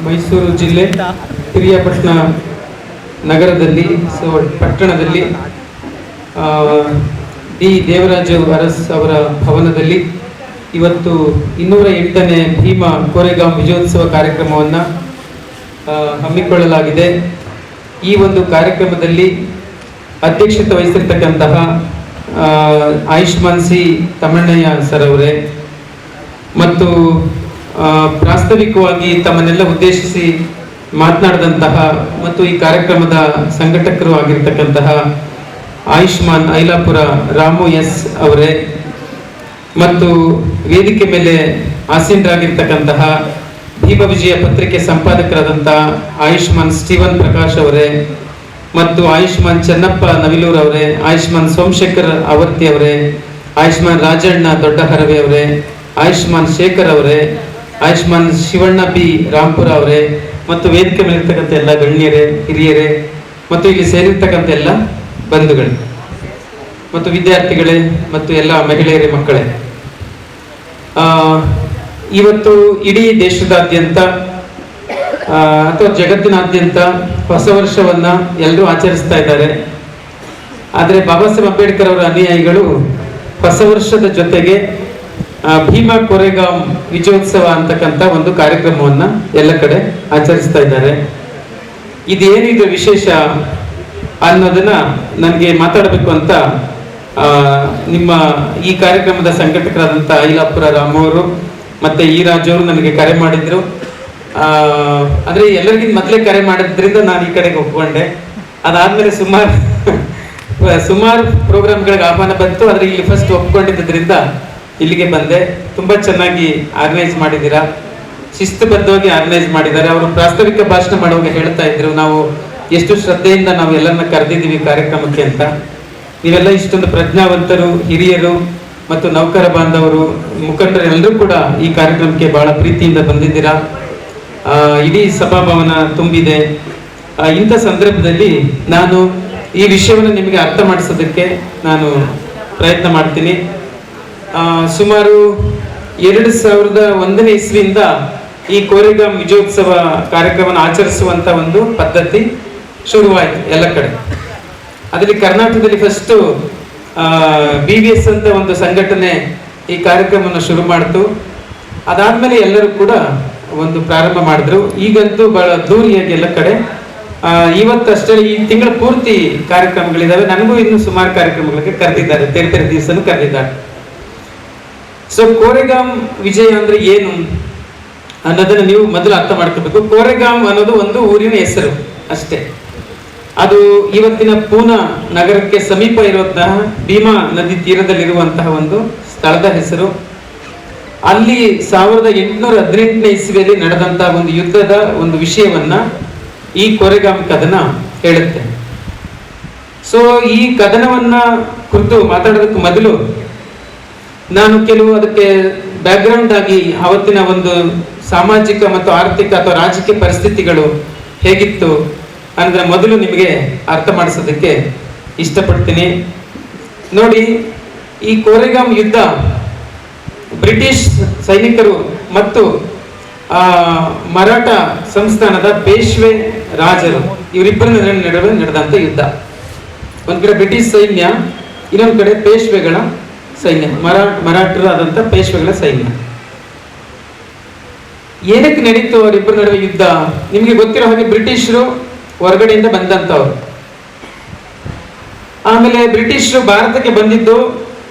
ಮೈಸೂರು ಜಿಲ್ಲೆ ಪಿರಿಯಾಪಟ್ಟಣ ನಗರದಲ್ಲಿ ಪಟ್ಟಣದಲ್ಲಿ ಡಿ ದೇವರಾಜು ಅರಸ್ ಅವರ ಭವನದಲ್ಲಿ ಇವತ್ತು 208ನೇ ಭೀಮಾ ಕೋರೆಗಾಂವ್ ವಿಜಯೋತ್ಸವ ಕಾರ್ಯಕ್ರಮವನ್ನು ಹಮ್ಮಿಕೊಳ್ಳಲಾಗಿದೆ. ಈ ಒಂದು ಕಾರ್ಯಕ್ರಮದಲ್ಲಿ ಅಧ್ಯಕ್ಷತೆ ವಹಿಸಿರ್ತಕ್ಕಂತಹ ಆಯುಷ್ಮಾನ್ ಸಿ ತಮ್ಮಣ್ಣಯ್ಯ ಸರ್ ಅವರೇ ಮತ್ತು ಪ್ರಾಸ್ತಾವಿಕವಾಗಿ ತಮ್ಮನ್ನೆಲ್ಲ ಉದ್ದೇಶಿಸಿ ಮಾತನಾಡಿದಂತಹ ಮತ್ತು ಈ ಕಾರ್ಯಕ್ರಮದ ಸಂಘಟಕರು ಆಗಿರ್ತಕ್ಕಂತಹ ಆಯುಷ್ಮಾನ್ ಐಲಾಪುರ ರಾಮು ಎಸ್ ಅವರೇ ಮತ್ತು ವೇದಿಕೆ ಮೇಲೆ ಆಸೀನರಾಗಿರ್ತಕ್ಕಂತಹ ಭೀಮ ವಿಜಯ ಪತ್ರಿಕೆ ಸಂಪಾದಕರಾದಂತಹ ಆಯುಷ್ಮಾನ್ ಸ್ಟೀವನ್ ಪ್ರಕಾಶ್ ಅವರೇ ಮತ್ತು ಆಯುಷ್ಮಾನ್ ಚೆನ್ನಪ್ಪ ನವಿಲೂರ್ ಅವರೇ, ಆಯುಷ್ಮಾನ್ ಸೋಮಶೇಖರ್ ಆವರ್ತಿ ಅವರೇ, ಆಯುಷ್ಮಾನ್ ರಾಜಣ್ಣ ದೊಡ್ಡ ಹರವೆ ಅವರೇ, ಆಯುಷ್ಮಾನ್ ಶೇಖರ್ ಅವರೇ, ಆಯುಷ್ಮಾನ್ ಶಿವಣ್ಣ ಬಿ ರಾಂಪುರ ಅವರೇ ಮತ್ತು ವೇದಿಕೆ ಮೇಲಿರ್ತಕ್ಕಂಥ ಎಲ್ಲ ಗಣ್ಯರೇ, ಹಿರಿಯರೇ ಮತ್ತು ಇಲ್ಲಿ ಸೇರಿರ್ತಕ್ಕಂಥ ಎಲ್ಲ ಬಂಧುಗಳೇ ಮತ್ತು ವಿದ್ಯಾರ್ಥಿಗಳೇ ಮತ್ತು ಎಲ್ಲ ಮಹಿಳೆಯರೇ, ಮಕ್ಕಳೇ, ಇವತ್ತು ಇಡೀ ದೇಶದಾದ್ಯಂತ ಅಥವಾ ಜಗತ್ತಿನಾದ್ಯಂತ ಹೊಸ ವರ್ಷವನ್ನ ಎಲ್ಲರೂ ಆಚರಿಸ್ತಾ ಇದ್ದಾರೆ. ಆದರೆ ಬಾಬಾ ಸಾಹೇಬ್ ಅಂಬೇಡ್ಕರ್ ಅವರ ಅನುಯಾಯಿಗಳು ಹೊಸ ವರ್ಷದ ಜೊತೆಗೆ ಭೀಮಾ ಕೋರೆಗಾಂವ್ ವಿಜಯೋತ್ಸವ ಅಂತಕ್ಕಂಥ ಒಂದು ಕಾರ್ಯಕ್ರಮವನ್ನ ಎಲ್ಲ ಕಡೆ ಆಚರಿಸ್ತಾ ಇದ್ದಾರೆ. ಇದೇನಿದು ವಿಶೇಷ ಅನ್ನೋದನ್ನ ನನಗೆ ಮಾತಾಡಬೇಕು ಅಂತ ನಿಮ್ಮ ಈ ಕಾರ್ಯಕ್ರಮದ ಸಂಘಟಕರಾದಂಥ ಐಲಾಪುರ ರಾಮು ಅವರು ಮತ್ತೆ ಈ ರಾಜು ಅವರು ನನಗೆ ಕರೆ ಮಾಡಿದ್ರು. ಅಂದ್ರೆ ಎಲ್ಲರಿಗಿಂತ ಮೊದಲೇ ಕರೆ ಮಾಡಿದ್ರಿಂದ ನಾನು ಈ ಕಡೆಗೆ ಒಪ್ಕೊಂಡೆ. ಅದಾದ್ಮೇಲೆ ಸುಮಾರು ಪ್ರೋಗ್ರಾಮ್ಗಳಿಗೆ ಆಹ್ವಾನ ಬಂತು. ಆದ್ರೆ ಇಲ್ಲಿ ಫಸ್ಟ್ ಒಪ್ಕೊಂಡಿದ್ದರಿಂದ ಇಲ್ಲಿಗೆ ಬಂದೆ. ತುಂಬಾ ಚೆನ್ನಾಗಿ ಆರ್ಗನೈಸ್ ಮಾಡಿದ್ದೀರಾ, ಶಿಸ್ತುಬದ್ಧವಾಗಿ ಆರ್ಗನೈಸ್ ಮಾಡಿದ್ದಾರೆ. ಅವರು ಪ್ರಾಸ್ತಾವಿಕ ಭಾಷಣ ಮಾಡುವಾಗ ಹೇಳ್ತಾ ಇದ್ರು, ನಾವು ಎಷ್ಟು ಶ್ರದ್ಧೆಯಿಂದ ನಾವು ಎಲ್ಲರನ್ನ ಕರೆದಿದ್ದೀವಿ ಕಾರ್ಯಕ್ರಮಕ್ಕೆ ಅಂತ. ನೀವೆಲ್ಲ ಇಷ್ಟೊಂದು ಪ್ರಜ್ಞಾವಂತರು, ಹಿರಿಯರು ಮತ್ತು ನೌಕರ ಬಾಂಧವರು, ಮುಖಂಡರು ಎಲ್ಲರೂ ಕೂಡ ಈ ಕಾರ್ಯಕ್ರಮಕ್ಕೆ ಬಹಳ ಪ್ರೀತಿಯಿಂದ ಬಂದಿದ್ದೀರಾ. ಇಡೀ ಸಭಾಭವನ ತುಂಬಿದೆ. ಇಂಥ ಸಂದರ್ಭದಲ್ಲಿ ನಾನು ಈ ವಿಷಯವನ್ನು ನಿಮಗೆ ಅರ್ಥ ಮಾಡಿಸೋದಕ್ಕೆ ನಾನು ಪ್ರಯತ್ನ ಮಾಡ್ತೀನಿ. ಸುಮಾರು 2001ನೇ ಇಸ್ವಿಯಿಂದ ಈ ಕೋರೆಗಾಂವ್ ವಿಜಯೋತ್ಸವ ಕಾರ್ಯಕ್ರಮವನ್ನು ಆಚರಿಸುವಂತ ಒಂದು ಪದ್ಧತಿ ಶುರುವಾಯಿತು ಎಲ್ಲ ಕಡೆ. ಅದರಲ್ಲಿ ಕರ್ನಾಟಕದಲ್ಲಿ ಫಸ್ಟ್ BVS ಅಂತ ಒಂದು ಸಂಘಟನೆ ಈ ಕಾರ್ಯಕ್ರಮವನ್ನು ಶುರು ಮಾಡಿತು. ಅದಾದ್ಮೇಲೆ ಎಲ್ಲರೂ ಕೂಡ ಒಂದು ಪ್ರಾರಂಭ ಮಾಡಿದ್ರು. ಈಗಂತೂ ಬಹಳ ದೂರಿಯಾಗಿ ಎಲ್ಲ ಕಡೆ ಇವತ್ತಷ್ಟೇ ಈ ತಿಂಗಳ ಪೂರ್ತಿ ಕಾರ್ಯಕ್ರಮಗಳಿದ್ದಾವೆ. ನನಗೂ ಇನ್ನು ಸುಮಾರು ಕಾರ್ಯಕ್ರಮಗಳಿಗೆ ಕರೆದಿದ್ದಾರೆ, ತೆರೆ ದಿವಸನೂ ಕರೆದಿದ್ದಾರೆ. ಸೊ ಕೋರೆಗಾಂವ್ ವಿಜಯ ಅಂದ್ರೆ ಏನು ಅನ್ನೋದನ್ನ ನೀವು ಮೊದಲು ಅರ್ಥ ಮಾಡ್ಕೋಬೇಕು. ಕೋರೆಗಾಂವ್ ಅನ್ನೋದು ಒಂದು ಊರಿನ ಹೆಸರು ಅಷ್ಟೇ. ಅದು ಇವತ್ತಿನ ಪೂನಾ ನಗರಕ್ಕೆ ಸಮೀಪ ಇರುವಂತಹ ಭೀಮಾ ನದಿ ತೀರದಲ್ಲಿರುವಂತಹ ಒಂದು ಸ್ಥಳದ ಹೆಸರು. ಅಲ್ಲಿ 1818ನೇ ಇಸ್ವಿಯಲ್ಲಿ ನಡೆದಂತಹ ಒಂದು ಯುದ್ಧದ ಒಂದು ವಿಷಯವನ್ನ ಈ ಕೋರೆಗಾಂವ್ ಕದನ ಹೇಳುತ್ತೆ. ಸೊ ಈ ಕದನವನ್ನ ಕುರಿತು ಮಾತಾಡೋದಕ್ಕೆ ಮೊದಲು ನಾನು ಕೆಲವು ಅದಕ್ಕೆ ಬ್ಯಾಕ್ಗ್ರೌಂಡ್ ಆಗಿ ಅವತ್ತಿನ ಒಂದು ಸಾಮಾಜಿಕ ಮತ್ತು ಆರ್ಥಿಕ ಅಥವಾ ರಾಜಕೀಯ ಪರಿಸ್ಥಿತಿಗಳು ಹೇಗಿತ್ತು ಅಂದ್ರೆ ಮೊದಲು ನಿಮಗೆ ಅರ್ಥ ಮಾಡಿಸೋದಕ್ಕೆ ಇಷ್ಟಪಡ್ತೀನಿ. ನೋಡಿ, ಈ ಕೋರೆಗಾಂವ್ ಯುದ್ಧ ಬ್ರಿಟಿಷ್ ಸೈನಿಕರು ಮತ್ತು ಮರಾಠ ಸಂಸ್ಥಾನದ ಪೇಶ್ವೆ ರಾಜರು ಇವರಿಬ್ಬರ ನಡುವೆ ನಡೆದಂತ ಯುದ್ಧ. ಒಂದ್ ಕಡೆ ಬ್ರಿಟಿಷ್ ಸೈನ್ಯ, ಇನ್ನೊಂದು ಕಡೆ ಪೇಶ್ವೆಗಳ ಸೈನ್ಯ, ಮರಾಠರಾದಂತ ಪೇಶ್ವೆಗಳ ಸೈನ್ಯ. ಏನಕ್ಕೆ ನಡೀತು ಅವರಿಬ್ಬರ ನಡುವೆ ಯುದ್ಧ? ನಿಮ್ಗೆ ಗೊತ್ತಿರೋ ಹಾಗೆ ಬ್ರಿಟಿಷರು ಹೊರಗಡೆಯಿಂದ ಬಂದಂತವ್ರು. ಆಮೇಲೆ ಬ್ರಿಟಿಷರು ಭಾರತಕ್ಕೆ ಬಂದಿದ್ದು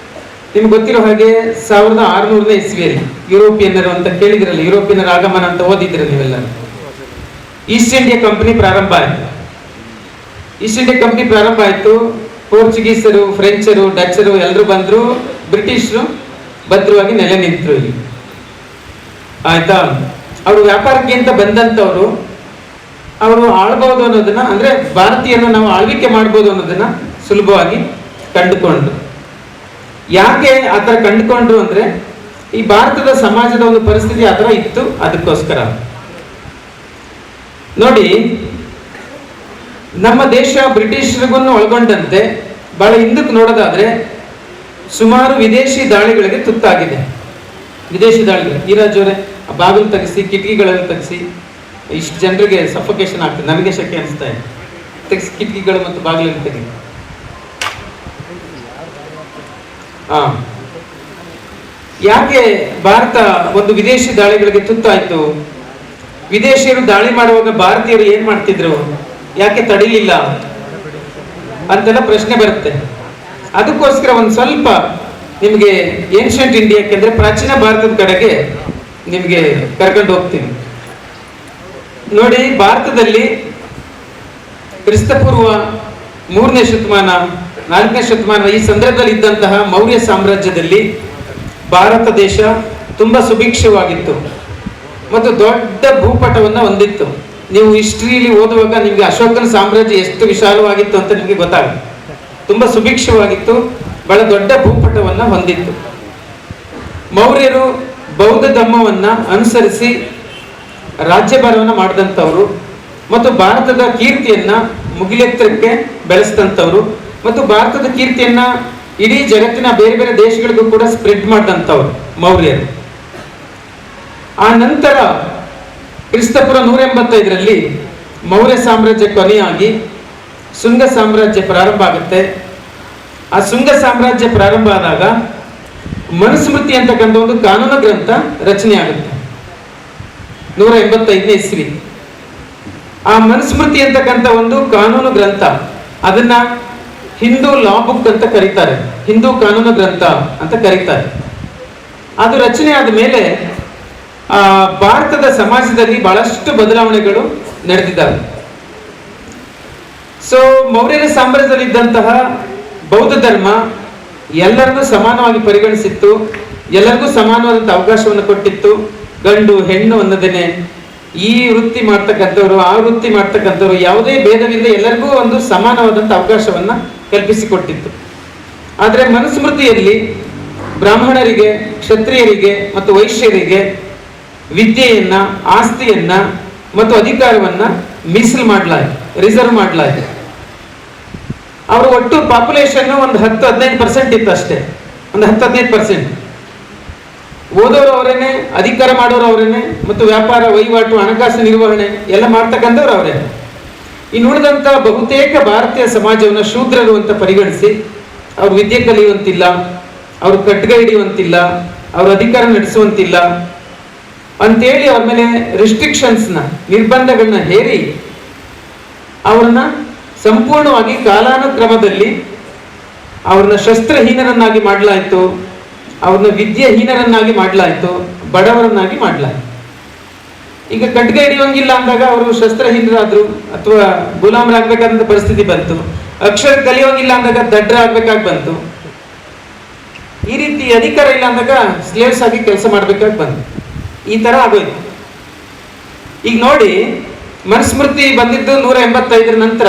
ನಿಮ್ಗೆ ಗೊತ್ತಿರೋ ಹಾಗೆ 1600ನೇ ಇಸ್ವಿಯಲ್ಲಿ. ಯುರೋಪಿಯನ್ನರು ಅಂತ ಕೇಳಿದಿರಲ್ಲ, ಯುರೋಪಿಯನ್ನರ ಆಗಮನ ಅಂತ ಓದಿದಿರ ನೀವೆಲ್ಲರೂ. ಈಸ್ಟ್ ಇಂಡಿಯಾ ಕಂಪನಿ ಪ್ರಾರಂಭ ಆಯ್ತು. ಈಸ್ಟ್ ಇಂಡಿಯಾ ಕಂಪನಿ ಪ್ರಾರಂಭ ಆಯ್ತು. ಪೋರ್ಚುಗೀಸರು, ಫ್ರೆಂಚರು, ಡಚ್ಚರು ಎಲ್ಲರೂ ಬಂದ್ರು. ಬ್ರಿಟಿಷರು ಭದ್ರವಾಗಿ ನೆಲೆ ನಿಂತರು ಇಲ್ಲಿ. ಆಯ್ತಾ? ಅವರು ವ್ಯಾಪಾರಕ್ಕೆ ಅಂತ ಬಂದಂತವ್ರು ಅವರು ಆಳ್ಬಹುದು ಅನ್ನೋದನ್ನ, ಅಂದ್ರೆ ಭಾರತೀಯರನ್ನ ನಾವು ಆಳ್ವಿಕೆ ಮಾಡ್ಬೋದು ಅನ್ನೋದನ್ನ ಸುಲಭವಾಗಿ ಕಂಡುಕೊಂಡ್ರು. ಯಾಕೆ ಆತರ ಕಂಡುಕೊಂಡ್ರು ಅಂದ್ರೆ ಈ ಭಾರತದ ಸಮಾಜದ ಒಂದು ಪರಿಸ್ಥಿತಿ ಆತರ ಇತ್ತು. ಅದಕ್ಕೋಸ್ಕರ ನೋಡಿ, ನಮ್ಮ ದೇಶ ಬ್ರಿಟಿಷರಿಗೂ ಒಳಗೊಂಡಂತೆ ಬಹಳ ಹಿಂದಕ್ಕೆ ನೋಡೋದಾದ್ರೆ ಸುಮಾರು ವಿದೇಶಿ ದಾಳಿಗಳಿಗೆ ತುತ್ತಾಗಿದೆ. ವಿದೇಶಿ ದಾಳಿಗಳು, ಈ ರಾಜ್ಯವರೇ ಬಾಗಿಲು ತೆಗೆಸಿ, ಕಿಟಕಿಗಳನ್ನು ತೆಗೆಸಿ, ಇಷ್ಟು ಜನರಿಗೆ ಸಫೋಕೇಶನ್ ಆಗ್ತದೆ, ನನಗೆ ಶೆಕೆ ಅನಿಸ್ತಾ ಇದೆ. ಕಿಟಕಿಗಳು ಮತ್ತು ಬಾಗಿಲಲ್ಲಿ ತೆಗಿ. ಯಾಕೆ ಭಾರತ ಒಂದು ವಿದೇಶಿ ದಾಳಿಗಳಿಗೆ ತುತ್ತಾಯ್ತು? ವಿದೇಶಿಯರು ದಾಳಿ ಮಾಡುವಾಗ ಭಾರತೀಯರು ಏನ್ ಮಾಡ್ತಿದ್ರು, ಯಾಕೆ ತಡಿಲಿಲ್ಲ ಅಂತೆಲ್ಲ ಪ್ರಶ್ನೆ ಬರುತ್ತೆ. ಅದಕ್ಕೋಸ್ಕರ ಒಂದು ಸ್ವಲ್ಪ ನಿಮಗೆ ಏನ್ಷಿಯಂಟ್ ಇಂಡಿಯಾಕ್ಕೆ ಅಂದ್ರೆ ಪ್ರಾಚೀನ ಭಾರತದ ಕಡೆಗೆ ನಿಮಗೆ ಕರ್ಕೊಂಡು ಹೋಗ್ತೀನಿ. ನೋಡಿ, ಭಾರತದಲ್ಲಿ ಕ್ರಿಸ್ತಪೂರ್ವ 3ನೇ ಶತಮಾನ 4ನೇ ಶತಮಾನ ಈ ಸಂದರ್ಭದಲ್ಲಿ ಇದ್ದಂತಹ ಮೌರ್ಯ ಸಾಮ್ರಾಜ್ಯದಲ್ಲಿ ಭಾರತ ದೇಶ ತುಂಬಾ ಸುಭಿಕ್ಷವಾಗಿತ್ತು ಮತ್ತು ದೊಡ್ಡ ಭೂಪಟವನ್ನ ಹೊಂದಿತ್ತು. ನೀವು ಹಿಸ್ಟ್ರಿಯಲ್ಲಿ ಓದುವಾಗ ನಿಮ್ಗೆ ಅಶೋಕನ ಸಾಮ್ರಾಜ್ಯ ಎಷ್ಟು ವಿಶಾಲವಾಗಿತ್ತು ಅಂತ ನಿಮ್ಗೆ ಗೊತ್ತಾಗುತ್ತೆ. ತುಂಬಾ ಸುಭಿಕ್ಷವಾಗಿತ್ತು, ಬಹಳ ದೊಡ್ಡ ಭೂಪಟವನ್ನ ಹೊಂದಿತ್ತು. ಮೌರ್ಯರು ಬೌದ್ಧ ಧರ್ಮವನ್ನ ಅನುಸರಿಸಿ ರಾಜ್ಯಭಾರವನ್ನ ಮಾಡಿದಂಥವ್ರು ಮತ್ತು ಭಾರತದ ಕೀರ್ತಿಯನ್ನ ಮುಗಿಲೆತ್ತರಕ್ಕೆ ಬೆಳೆಸಿದಂಥವ್ರು ಮತ್ತು ಭಾರತದ ಕೀರ್ತಿಯನ್ನ ಇಡೀ ಜಗತ್ತಿನ ಬೇರೆ ಬೇರೆ ದೇಶಗಳಿಗೂ ಕೂಡ ಸ್ಪ್ರೆಡ್ ಮಾಡಿದಂಥವ್ರು ಮೌರ್ಯರು. ಆ ನಂತರ ಕ್ರಿಸ್ತಪುರ 185ರಲ್ಲಿ ಮೌರ್ಯ ಸಾಮ್ರಾಜ್ಯ ಕೊನೆಯಾಗಿ ಶುಂಗ ಸಾಮ್ರಾಜ್ಯ ಪ್ರಾರಂಭ ಆಗುತ್ತೆ. ಆ ಶುಂಗ ಸಾಮ್ರಾಜ್ಯ ಪ್ರಾರಂಭ ಆದಾಗ ಮನುಸ್ಮೃತಿ ಅಂತಕ್ಕಂಥ ಒಂದು ಕಾನೂನು ಗ್ರಂಥ ರಚನೆ ಆಗುತ್ತೆ 185ನೇ ಇಸ್ವಿ. ಆ ಮನುಸ್ಮೃತಿ ಅಂತಕ್ಕಂಥ ಒಂದು ಕಾನೂನು ಗ್ರಂಥ, ಅದನ್ನ ಹಿಂದೂ ಲಾ ಬುಕ್ ಅಂತ ಕರೀತಾರೆ, ಹಿಂದೂ ಕಾನೂನು ಗ್ರಂಥ ಅಂತ ಕರೀತಾರೆ. ಅದು ರಚನೆ ಆದ ಮೇಲೆ ಭಾರತದ ಸಮಾಜದಲ್ಲಿ ಬಹಳಷ್ಟು ಬದಲಾವಣೆಗಳು ನಡೆದಿದ್ದಾವೆ. ಸೊ ಮೌರ್ಯರ ಸಾಮ್ರಾಜ್ಯದಲ್ಲಿ ಇದ್ದಂತಹ ಬೌದ್ಧ ಧರ್ಮ ಎಲ್ಲರನ್ನೂ ಸಮಾನವಾಗಿ ಪರಿಗಣಿಸಿತ್ತು, ಎಲ್ಲರಿಗೂ ಸಮಾನವಾದಂತಹ ಅವಕಾಶವನ್ನು ಕೊಟ್ಟಿತ್ತು. ಗಂಡು ಹೆಣ್ಣು ಅನ್ನೋದೇನೆ, ಈ ವೃತ್ತಿ ಮಾಡ್ತಕ್ಕಂಥವ್ರು ಆ ವೃತ್ತಿ ಮಾಡ್ತಕ್ಕಂಥವ್ರು ಯಾವುದೇ ಭೇದವಿಲ್ಲದೆ ಎಲ್ಲರಿಗೂ ಒಂದು ಸಮಾನವಾದಂಥ ಅವಕಾಶವನ್ನ ಕಲ್ಪಿಸಿಕೊಟ್ಟಿತ್ತು. ಆದರೆ ಮನುಸ್ಮೃತಿಯಲ್ಲಿ ಬ್ರಾಹ್ಮಣರಿಗೆ, ಕ್ಷತ್ರಿಯರಿಗೆ ಮತ್ತು ವೈಶ್ಯರಿಗೆ ವಿದ್ಯೆಯನ್ನ, ಆಸ್ತಿಯನ್ನ ಮತ್ತು ಅಧಿಕಾರವನ್ನ ಮೀಸಲು ಮಾಡಲಾಯಿತು, ರಿಸರ್ವ್ ಮಾಡಲಾಯಿತು. ಅವರ ಒಟ್ಟು ಪಾಪ್ಯುಲೇಷನ್ ಒಂದು 10-15% ಇತ್ತು ಅಷ್ಟೇ, ಒಂದು 10-15%. ಓದೋರು ಅವರೇನೆ, ಅಧಿಕಾರ ಮಾಡೋರು ಅವರೇನೆ, ಮತ್ತು ವ್ಯಾಪಾರ ವಹಿವಾಟು ಹಣಕಾಸು ನಿರ್ವಹಣೆ ಎಲ್ಲ ಮಾಡ್ತಕ್ಕಂಥವ್ರು ಅವರೇ. ಇನ್ನು ಉಳಿದಂತ ಬಹುತೇಕ ಭಾರತೀಯ ಸಮಾಜವನ್ನು ಶೂದ್ರರು ಅಂತ ಪರಿಗಣಿಸಿ ಅವ್ರು ವಿದ್ಯೆ ಕಲಿಯುವಂತಿಲ್ಲ, ಅವರು ಖಡ್ಗ ಹಿಡಿಯುವಂತಿಲ್ಲ, ಅವ್ರ ಅಧಿಕಾರ ನಡೆಸುವಂತಿಲ್ಲ ಅಂತೇಳಿ ಅವ್ರ ಮೇಲೆ ರಿಸ್ಟ್ರಿಕ್ಷನ್ಸ್ನ, ನಿರ್ಬಂಧಗಳನ್ನ ಹೇರಿ ಅವ್ರನ್ನ ಸಂಪೂರ್ಣವಾಗಿ ಕಾಲಾನುಕ್ರಮದಲ್ಲಿ ಅವ್ರನ್ನ ಶಸ್ತ್ರಹೀನರನ್ನಾಗಿ ಮಾಡಲಾಯಿತು, ಅವ್ರನ್ನ ವಿದ್ಯಾಹೀನರನ್ನಾಗಿ ಮಾಡಲಾಯಿತು, ಬಡವರನ್ನಾಗಿ ಮಾಡಲಾಯಿತು. ಈಗ ಖಡ್ಗ ಹಿಡಿಯೋಂಗಿಲ್ಲ ಅಂದಾಗ ಅವರು ಶಸ್ತ್ರಹೀನರಾದ್ರು ಅಥವಾ ಗುಲಾಮರಾಗಬೇಕಾದಂತ ಪರಿಸ್ಥಿತಿ ಬಂತು. ಅಕ್ಷರ ಕಲಿಯೋಂಗಿಲ್ಲ ಅಂದಾಗ ದಡ್ಡರಾಗಬೇಕಾಗಿ ಬಂತು. ಈ ರೀತಿ ಅಧಿಕಾರ ಇಲ್ಲ ಅಂದಾಗ ಸ್ಲೇವ್ಸ್ ಆಗಿ ಕೆಲಸ ಮಾಡ್ಬೇಕಾಗಿ ಬಂತು. ಈ ತರ ಆಗೋಯ್ತು. ಈಗ ನೋಡಿ, ಮನುಸ್ಮೃತಿ ಬಂದಿದ್ದು 185 ನಂತರ,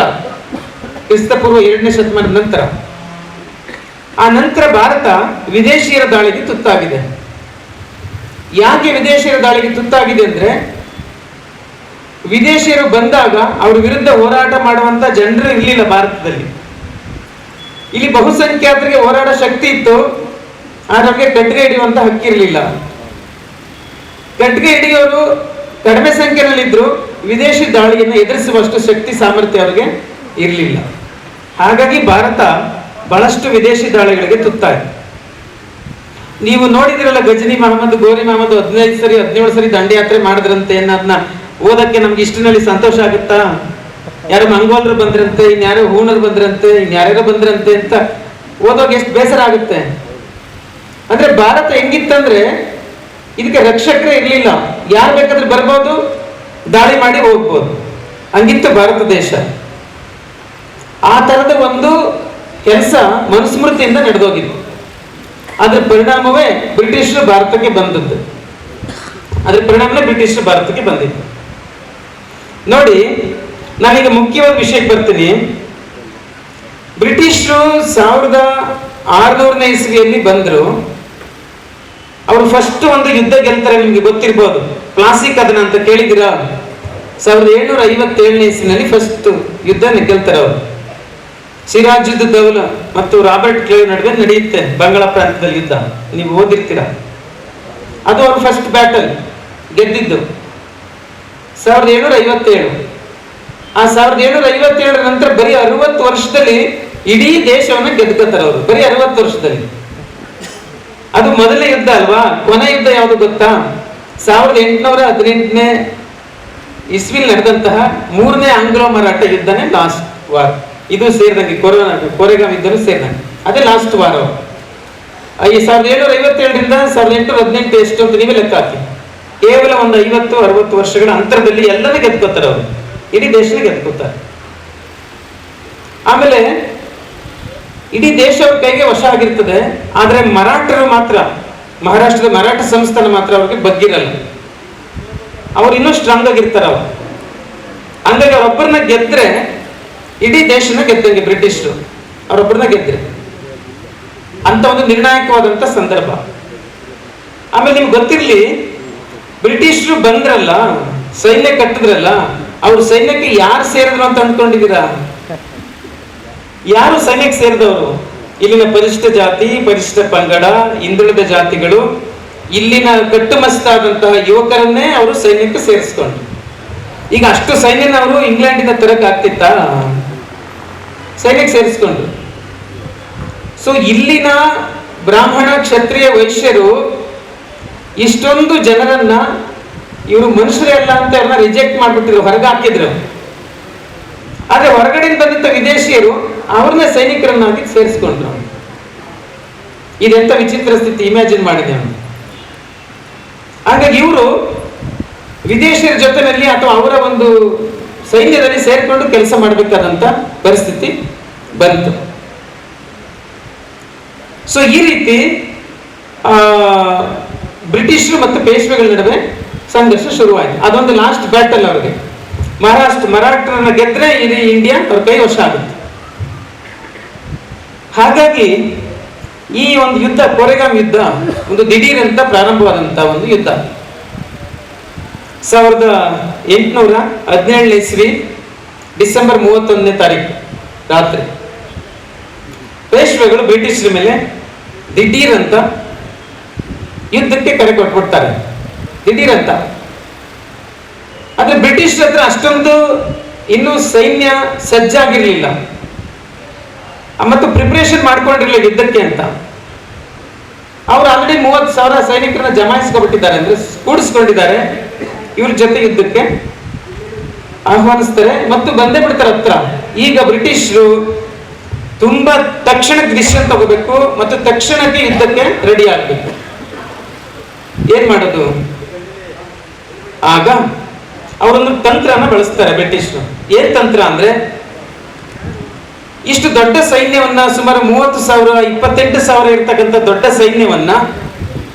ಕ್ರಿಸ್ತಪೂರ್ವ 2ನೇ ಶತಮಾನದ ನಂತರ. ಆ ನಂತರ ಭಾರತ ವಿದೇಶಿಯರ ದಾಳಿಗೆ ತುತ್ತಾಗಿದೆ. ಯಾಕೆ ವಿದೇಶಿಯರ ದಾಳಿಗೆ ತುತ್ತಾಗಿದೆ ಅಂದ್ರೆ, ವಿದೇಶಿಯರು ಬಂದಾಗ ಅವ್ರ ವಿರುದ್ಧ ಹೋರಾಟ ಮಾಡುವಂತ ಜನರು ಇರಲಿಲ್ಲ ಭಾರತದಲ್ಲಿ. ಇಲ್ಲಿ ಬಹುಸಂಖ್ಯಾತರಿಗೆ ಹೋರಾಟ ಶಕ್ತಿ ಇತ್ತು, ಆದ್ರೆ ಖಡ್ಗ ಹಿಡಿಯುವಂತ ಹಕ್ಕಿರಲಿಲ್ಲ. ಖಡ್ಗ ಹಿಡಿಯೋರು ಕಡಿಮೆ ಸಂಖ್ಯೆಯಲ್ಲಿದ್ರು, ವಿದೇಶಿ ದಾಳಿಯನ್ನು ಎದುರಿಸುವಷ್ಟು ಶಕ್ತಿ ಸಾಮರ್ಥ್ಯ ಅವರಿಗೆ ಇರಲಿಲ್ಲ. ಹಾಗಾಗಿ ಭಾರತ ಬಹಳಷ್ಟು ವಿದೇಶಿ ದಾಳಿಗಳಿಗೆ ತುತ್ತಾಯಿತು. ನೀವು ನೋಡಿದಿರಲ್ಲ, ಗಜನಿ ಮಹಮ್ಮದ್, ಗೋರಿ ಮಹಮ್ಮದ್ 15 ಸರಿ 17 ಸರಿ ದಂಡಯಾತ್ರೆ ಮಾಡಿದ್ರಂತೆ ಅನ್ನೋದನ್ನ ಓದಕ್ಕೆ ನಮ್ಗೆ ಇಷ್ಟಿನಲ್ಲಿ ಸಂತೋಷ ಆಗುತ್ತಾ? ಯಾರು ಮಂಗೋಲರು ಬಂದ್ರಂತೆ, ಇನ್ಯಾರೋ ಹೂಣರು ಬಂದ್ರಂತೆ, ಇನ್ಯಾರ್ಯಾರೋ ಬಂದ್ರಂತೆ ಅಂತ ಓದೋಗ ಎಷ್ಟು ಬೇಸರ ಆಗುತ್ತೆ. ಅಂದ್ರೆ ಭಾರತ ಹೆಂಗಿತ್ತಂದ್ರೆ ಇದಕ್ಕೆ ರಕ್ಷಕರೇ ಇರ್ಲಿಲ್ಲ, ಯಾರು ಬೇಕಾದ್ರೂ ಬರ್ಬೋದು, ದಾಳಿ ಮಾಡಿ ಹೋಗ್ಬೋದು, ಹಂಗಿತ್ತು ಭಾರತ ದೇಶ. ಆ ತರದ ಒಂದು ಕೆಲಸ ಮನುಸ್ಮೃತಿಯಿಂದ ನಡೆದೋಗಿತ್ತು. ಅದ್ರ ಪರಿಣಾಮವೇ ಬ್ರಿಟಿಷರು ಭಾರತಕ್ಕೆ ಬಂದದ್ದು. ಅದ್ರ ಪರಿಣಾಮವೇ ಬ್ರಿಟಿಷರು ಭಾರತಕ್ಕೆ ಬಂದಿದ್ದು. ನೋಡಿ, ನಾನೀಗ ಮುಖ್ಯವಾದ ವಿಷಯಕ್ಕೆ ಬರ್ತೀನಿ. ಬ್ರಿಟಿಷರು 1600ನೇ ಇಸ್ವಿಯಲ್ಲಿ ಬಂದ್ರು. ಅವರು ಫಸ್ಟ್ ಒಂದು ಯುದ್ಧ ಗೆಲ್ತಾರೆ, ನಿಮ್ಗೆ ಗೊತ್ತಿರ್ಬೋದು, ಪ್ಲಾಸಿ ಕದನ ಅಂತ ಕೇಳಿದಿರಾ? 1757ನೇ ಇಸ್ವಿನಲ್ಲಿ ಫಸ್ಟ್ ಯುದ್ಧ ಗೆಲ್ತಾರೆ ಅವರು. ಸಿರಾಜುದ್ ದೌಲಾ ಮತ್ತು ರಾಬರ್ಟ್ ಕ್ಲೇವ್ ನಡುವೆ ನಡೆಯುತ್ತೆ ಬಂಗಾಳ ಪ್ರಾಂತ್ಯದಲ್ಲಿ ಯುದ್ಧ, ನೀವು ಓದಿರ್ತೀರಾ. ಅದು ಅವ್ರ ಫಸ್ಟ್ ಬ್ಯಾಟಲ್ ಗೆದ್ದಿದ್ದು. 1757. ಆ 1757 ನಂತರ ಬರೀ 60 ವರ್ಷದಲ್ಲಿ ಇಡೀ ದೇಶವನ್ನು ಗೆದ್ಕೋತಾರೆ ಅವರು, ಬರೀ 60 ವರ್ಷದಲ್ಲಿ. ಅದು ಮೊದಲನೇ ಯುದ್ಧ ಅಲ್ವಾ. ಕೊನೆ ಯುದ್ಧ ಯಾವುದು ಗೊತ್ತಾ? 1818ನೇ ಇಸ್ವಿಲ್ ನಡೆದಂತಹ 3ನೇ ಆಂಗ್ಲೋ ಮರಾಠ ಯುದ್ಧನೇ ಲಾಸ್ಟ್ ವಾರ್. ಇದು ಸೇರಿದಂಗೆ ಕೋರೆಗಾಮ್ ಯುದ್ಧನೂ ಸೇರಿದಂಗೆ ಅದೇ ಲಾಸ್ಟ್ ವಾರ್. ಈ 1757ರಿಂದ 1818 ಎಷ್ಟು ಅಂತ ನೀವೇ ಲೆಕ್ಕ ಹಾಕಿ. ಕೇವಲ ಒಂದು 50-60 ವರ್ಷಗಳ ಅಂತರದಲ್ಲಿ ಎಲ್ಲನೇ ಗೆದ್ಕೋತಾರೆ ಅವರು, ಇಡೀ ದೇಶನ ಗೆದ್ಕೋತಾರೆ. ಆಮೇಲೆ ಇಡೀ ದೇಶ ಅವ್ರ ಕೈಗೆ ವಶ ಆಗಿರ್ತದೆ. ಆದ್ರೆ ಮರಾಠರು ಮಾತ್ರ, ಮಹಾರಾಷ್ಟ್ರದ ಮರಾಠ ಸಂಸ್ಥಾನ ಮಾತ್ರ ಅವ್ರಿಗೆ ಬಗ್ಗಿರಲ್ಲ. ಅವ್ರು ಇನ್ನೂ ಸ್ಟ್ರಾಂಗ್ ಆಗಿರ್ತಾರ ಅವ್ರು. ಹಂಗಾಗಿ ಅವರೊಬ್ಬರನ್ನ ಗೆದ್ರೆ ಇಡೀ ದೇಶನ ಗೆದ್ದಂಗೆ ಬ್ರಿಟಿಷರು, ಅವರೊಬ್ಬರನ್ನ ಗೆದ್ರೆ ಅಂತ ಒಂದು ನಿರ್ಣಾಯಕವಾದಂತ ಸಂದರ್ಭ. ಆಮೇಲೆ ನಿಮ್ಗೆ ಗೊತ್ತಿರ್ಲಿ, ಬ್ರಿಟಿಷರು ಬಂದ್ರಲ್ಲ, ಸೈನ್ಯ ಕಟ್ಟಿದ್ರಲ್ಲ, ಅವ್ರ ಸೈನ್ಯಕ್ಕೆ ಯಾರು ಸೇರಿದ್ರು ಅಂತ ಅಂದ್ಕೊಂಡಿದ್ದೀರಾ? ಯಾರು ಸೈನ್ಯಕ್ಕೆ ಸೇರಿದವರು? ಇಲ್ಲಿನ ಪರಿಶಿಷ್ಟ ಜಾತಿ, ಪರಿಶಿಷ್ಟ ಪಂಗಡ, ಹಿಂದುಳಿದ ಜಾತಿಗಳು, ಇಲ್ಲಿನ ಕಟ್ಟುಮಸ್ತಾದಂತಹ ಯುವಕರನ್ನೇ ಅವರು ಸೈನ್ಯಕ್ಕೆ ಸೇರಿಸ್ಕೊಂಡ್ರು. ಈಗ ಅಷ್ಟು ಸೈನ್ಯನ ಅವರು ಇಂಗ್ಲೆಂಡಿಂದ ತರಕ್ ಆಗ್ತಿತ್ತಾ? ಸೈನ್ಯಕ್ಕೆ ಸೇರಿಸ್ಕೊಂಡ್ರು. ಸೊ ಇಲ್ಲಿನ ಬ್ರಾಹ್ಮಣ, ಕ್ಷತ್ರಿಯ, ವೈಶ್ಯರು ಇಷ್ಟೊಂದು ಜನರನ್ನ ಇವರು ಮನುಷ್ಯರೇ ಅಲ್ಲ ಅಂತ ಅವ್ರನ್ನ ರಿಜೆಕ್ಟ್ ಮಾಡ್ಬಿಟ್ಟಿದ್ರು, ಹೊರಗೆ ಹಾಕಿದ್ರು. ಆದ್ರೆ ಹೊರಗಡೆಯಿಂದ ಬಂದಂತ ವಿದೇಶಿಯರು ಅವ್ರನ್ನ ಸೈನಿಕರನ್ನಾಗಿ ಸೇರಿಸ್ಕೊಂಡ್ರು. ಇದೆಂತ ವಿಚಿತ್ರ ಸ್ಥಿತಿ, ಇಮ್ಯಾಜಿನ್ ಮಾಡಿದೆ. ಹಾಗಾಗಿ ಇವರು ವಿದೇಶಿಯರ ಜೊತೆಯಲ್ಲಿ ಅಥವಾ ಅವರ ಒಂದು ಸೈನ್ಯದಲ್ಲಿ ಸೇರ್ಕೊಂಡು ಕೆಲಸ ಮಾಡಬೇಕಾದಂತ ಪರಿಸ್ಥಿತಿ ಬಂತು. ಸೊ ಈ ರೀತಿ ಬ್ರಿಟಿಷರು ಮತ್ತು ಪೇಶ್ವೆಗಳ ನಡುವೆ ಸಂಘರ್ಷ ಶುರುವಾಯಿತು. ಅದೊಂದು ಲಾಸ್ಟ್ ಬ್ಯಾಟಲ್ ಅವ್ರಿಗೆ. ಮರಾಠರನ್ನ ಗೆದ್ರೆ ಇಡೀ ಇಂಡಿಯಾ ಅವ್ರ ಕೈ ವಶ ಆಗುತ್ತೆ. ಹಾಗಾಗಿ ಈ ಒಂದು ಯುದ್ಧ, ಕೋರೆಗಾಮ್ ಯುದ್ಧ, ಒಂದು ದಿಢೀರ್ ಅಂತ ಪ್ರಾರಂಭವಾದಂತ ಒಂದು ಯುದ್ಧ. 1817ನೇ ಇಸ್ವಿ ಡಿಸೆಂಬರ್ 31ನೇ ತಾರೀಕು ರಾತ್ರಿ ಪೇಶ್ವೆಗಳು ಬ್ರಿಟಿಷರ ಮೇಲೆ ದಿಢೀರ್ ಅಂತ ಯುದ್ಧಕ್ಕೆ ಕರೆ ಕೊಟ್ಬಿಡ್ತಾರೆ. ದಿಢೀರ್ ಅಂತ. ಆದ್ರೆ ಬ್ರಿಟಿಷರ ಹತ್ರ ಅಷ್ಟೊಂದು ಇನ್ನೂ ಸೈನ್ಯ ಸಜ್ಜಾಗಿರ್ಲಿಲ್ಲ ಮತ್ತು ಪ್ರಿಪರೇಷನ್ ಮಾಡ್ಕೊಂಡಿರ್ಲಿಲ್ಲ ಯುದ್ಧಕ್ಕೆ ಅಂತ. ಅವ್ರು ಆಲ್ರೆಡಿ 30,000 ಸೈನಿಕರನ್ನ ಜಮಾಯಿಸ್ಕೊಬಿಟ್ಟಿದ್ದಾರೆ, ಅಂದ್ರೆ ಕೂಡಿಸ್ಕೊಂಡಿದ್ದಾರೆ. ಇವ್ರ ಜೊತೆ ಯುದ್ಧಕ್ಕೆ ಆಹ್ವಾನಿಸ್ತಾರೆ ಮತ್ತು ಬಂದೇ ಬಿಡ್ತಾರೆ ಹತ್ರ. ಈಗ ಬ್ರಿಟಿಷರು ತುಂಬಾ ತಕ್ಷಣಕ್ಕೆ ಡಿಸಿಷನ್ ತಗೋಬೇಕು ಮತ್ತು ತಕ್ಷಣಕ್ಕೆ ಯುದ್ಧಕ್ಕೆ ರೆಡಿ ಆಗ್ಬೇಕು. ಏನ್ ಮಾಡೋದು? ಆಗ ಅವರೊಂದು ತಂತ್ರನ ಬಳಸ್ತಾರೆ ಬ್ರಿಟಿಷರು. ಏನ್ ತಂತ್ರ ಅಂದ್ರೆ, ಇಷ್ಟು ದೊಡ್ಡ ಸೈನ್ಯವನ್ನ, ಸುಮಾರು 30,000 28,000 ಇರ್ತಕ್ಕಂಥ ದೊಡ್ಡ ಸೈನ್ಯವನ್ನ